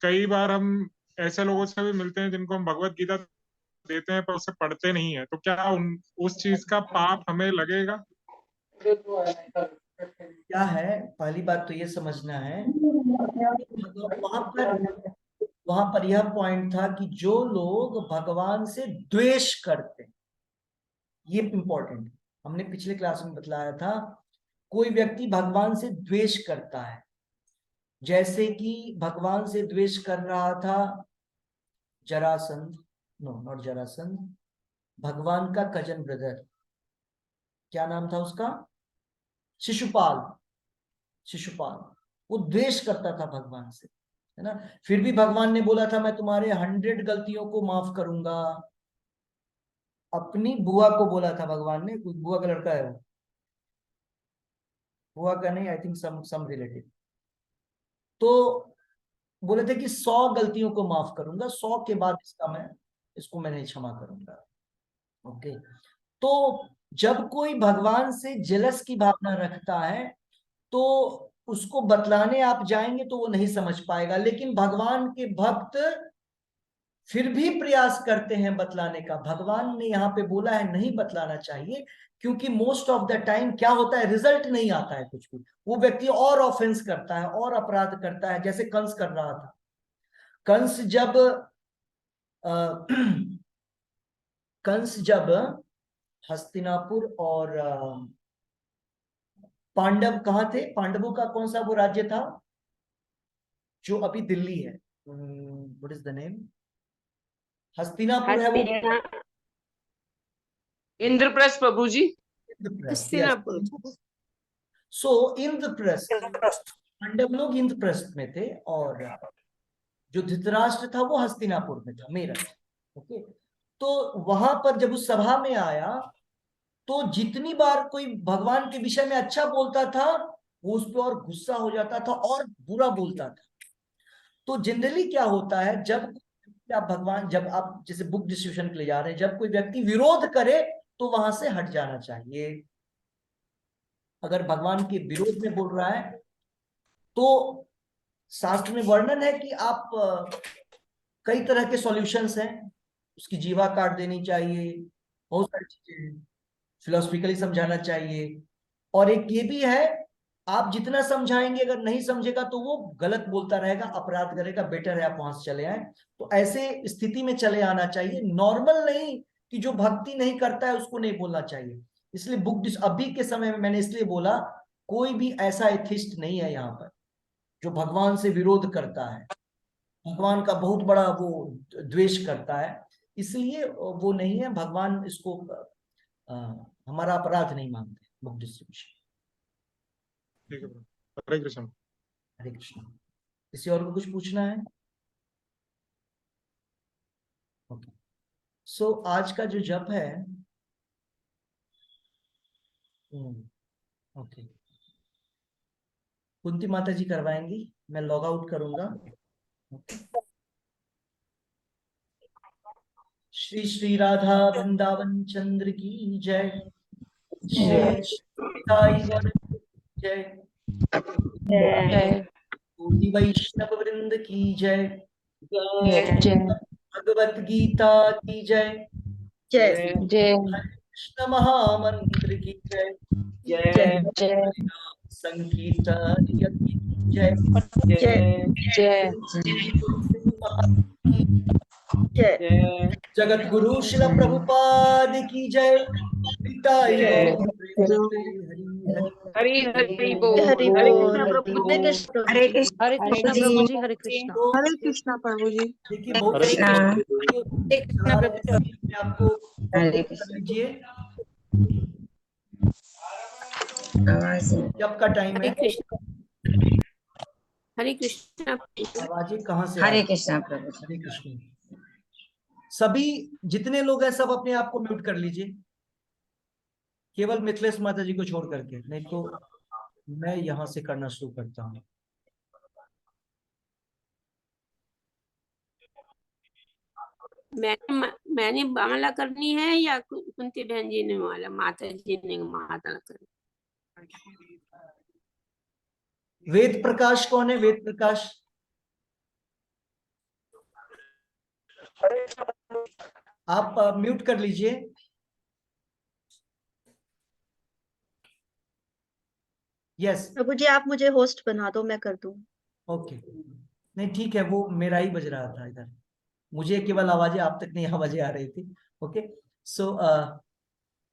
कई बार हम ऐसे लोगों से भी मिलते हैं जिनको हम भगवत गीता देते हैं पर उसे पढ़ते नहीं है। तो क्या उस चीज का पाप हमें लगेगा? क्या है, पहली बात तो ये समझना है, वहां पर यह पॉइंट था कि जो लोग भगवान से द्वेष करते हैं, ये इंपॉर्टेंट है। हमने पिछले क्लास में बतलाया था, कोई व्यक्ति भगवान से द्वेष करता है, जैसे कि भगवान से द्वेष कर रहा था जरासंध, नो नॉट जरासंध, भगवान का कजन ब्रदर, क्या नाम था उसका, शिशुपाल। शिशुपाल वो द्वेष करता था भगवान से, है ना। फिर भी भगवान ने बोला था मैं तुम्हारे 100 गलतियों को माफ करूंगा। अपनी बुआ को बोला था भगवान ने, कोई बुआ का लड़का है वो, बुआ का नहीं, आई थिंक सम रिलेटिव। तो बोले थे कि 100 गलतियों को माफ करूंगा, 100 के बाद इसको मैं नहीं क्षमा करूंगा। ओके। तो जब कोई भगवान से जेलस की भावना रखता है तो उसको बतलाने आप जाएंगे तो वो नहीं समझ पाएगा, लेकिन भगवान के भक्त फिर भी प्रयास करते हैं बतलाने का। भगवान ने यहाँ पे बोला है नहीं बतलाना चाहिए, क्योंकि मोस्ट ऑफ द टाइम क्या होता है, रिजल्ट नहीं आता है कुछ भी, वो व्यक्ति और ऑफेंस करता है और अपराध करता है, जैसे कंस कर रहा था। कंस जब हस्तिनापुर और पांडव कहाँ थे, पांडवों का कौन सा वो राज्य था जो अभी दिल्ली है, what is the name, Hastinapur है वो, इंद्रप्रस्थ प्रभु जी। हस्तिनापुर। सो इंद्रप्रस्थ, पांडव लोग इंद्रप्रस्थ में थे, और जो धृतराष्ट्र था वो हस्तिनापुर में था, मेरठ। ओके। तो वहां पर जब उस सभा में आया तो जितनी बार कोई भगवान के विषय में अच्छा बोलता था वो उस पर और गुस्सा हो जाता था और बुरा बोलता था। तो जनरली क्या होता है, जब आप जैसे बुक डिस्ट्रीब्यूशन के लिए जा रहे हैं, जब कोई व्यक्ति विरोध करे तो वहां से हट जाना चाहिए। अगर भगवान के विरोध में बोल रहा है तो शास्त्र में वर्णन है कि आप कई तरह के सॉल्यूशंस हैं, उसकी जीवा काट देनी चाहिए, बहुत सारी चीजें फिलोसफिकली समझाना चाहिए, और एक ये भी है आप जितना समझाएंगे अगर नहीं समझेगा तो वो गलत बोलता रहेगा, अपराध करेगा, बेटर है आप वहां से चले आए। तो ऐसे स्थिति में चले आना चाहिए, नॉर्मल नहीं कि जो भक्ति नहीं करता है उसको नहीं बोलना चाहिए। इसलिए अभी के समय में मैंने इसलिए बोला कोई भी ऐसा एथिस्ट नहीं है यहाँ पर जो भगवान से विरोध करता है, भगवान का बहुत बड़ा वो द्वेष करता है, इसलिए वो नहीं है। भगवान इसको हमारा अपराध नहीं मानते बुक डिस्ट्रीब्यूशन। ठीक है। हरे कृष्ण। हरे कृष्ण। किसी और को कुछ पूछना है? ओके। सो आज का जो जप है, ओके, कुंती माता जी करवाएंगी, मैं लॉग आउट करूंगा। श्री श्री राधा वृंदावन चंद्र की जय, श्री साई गौर जय, कोटि वैष्णव वृंद की जय, भगवत गीता की जय, जय जय कृष्ण महामंत्र की जय, जय संकीर्तन यज्ञ की जय, जय जय जय जय जगत गुरु शिला प्रभुपाद की जय। निताई जय। गौर प्रेमवंते हरि हरि। हरि हरि बोल। हरि हरे बोल। कृष्णा प्रभु हरे जी। कृष्ण प्रभु हरे जी। कृष्ण हरे कृष्णा जी। प्रभु जी। हरे कृष्णा। तो हरे कृष्णा प्रभु जी। देखिए हरे बहुत कृष्णा। चला रहे हैं, अपने आपको हरे कर कृष्णा। लीजिए। आवाज जब का टाइम हरे है, कृष्ण। हरे कृष्णा। आवाजें कहाँ से आ हरे रही? कृष्णा प्रभु जी। हरे कृष्ण। सभी जितने लोग हैं सब अपने आप को म्यूट कर लीजिए, केवल मिथिलेश माता जी को छोड़ करके, नहीं तो मैं यहां से करना शुरू करता हूँ। मैंने माला करनी है या कुंती बहन जी ने माला, माता जी ने माला करनी? वेद प्रकाश कौन है? वेद प्रकाश आप म्यूट कर लीजिए। यस प्रभु जी आप मुझे होस्ट बना दो, मैं कर दूं। ओके। नहीं ठीक है, वो मेरा ही बज रहा था इधर, मुझे केवल आवाजें, आप तक नहीं आवाजें आ रही थी। Okay so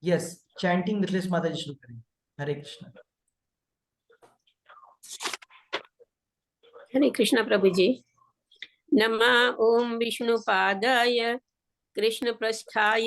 yes, chanting Mithilesh माता जी शुरू करें। हरे कृष्ण। हरे कृष्णा प्रभु जी। नमः ओम विष्णुपादाय कृष्ण पृष्ठाय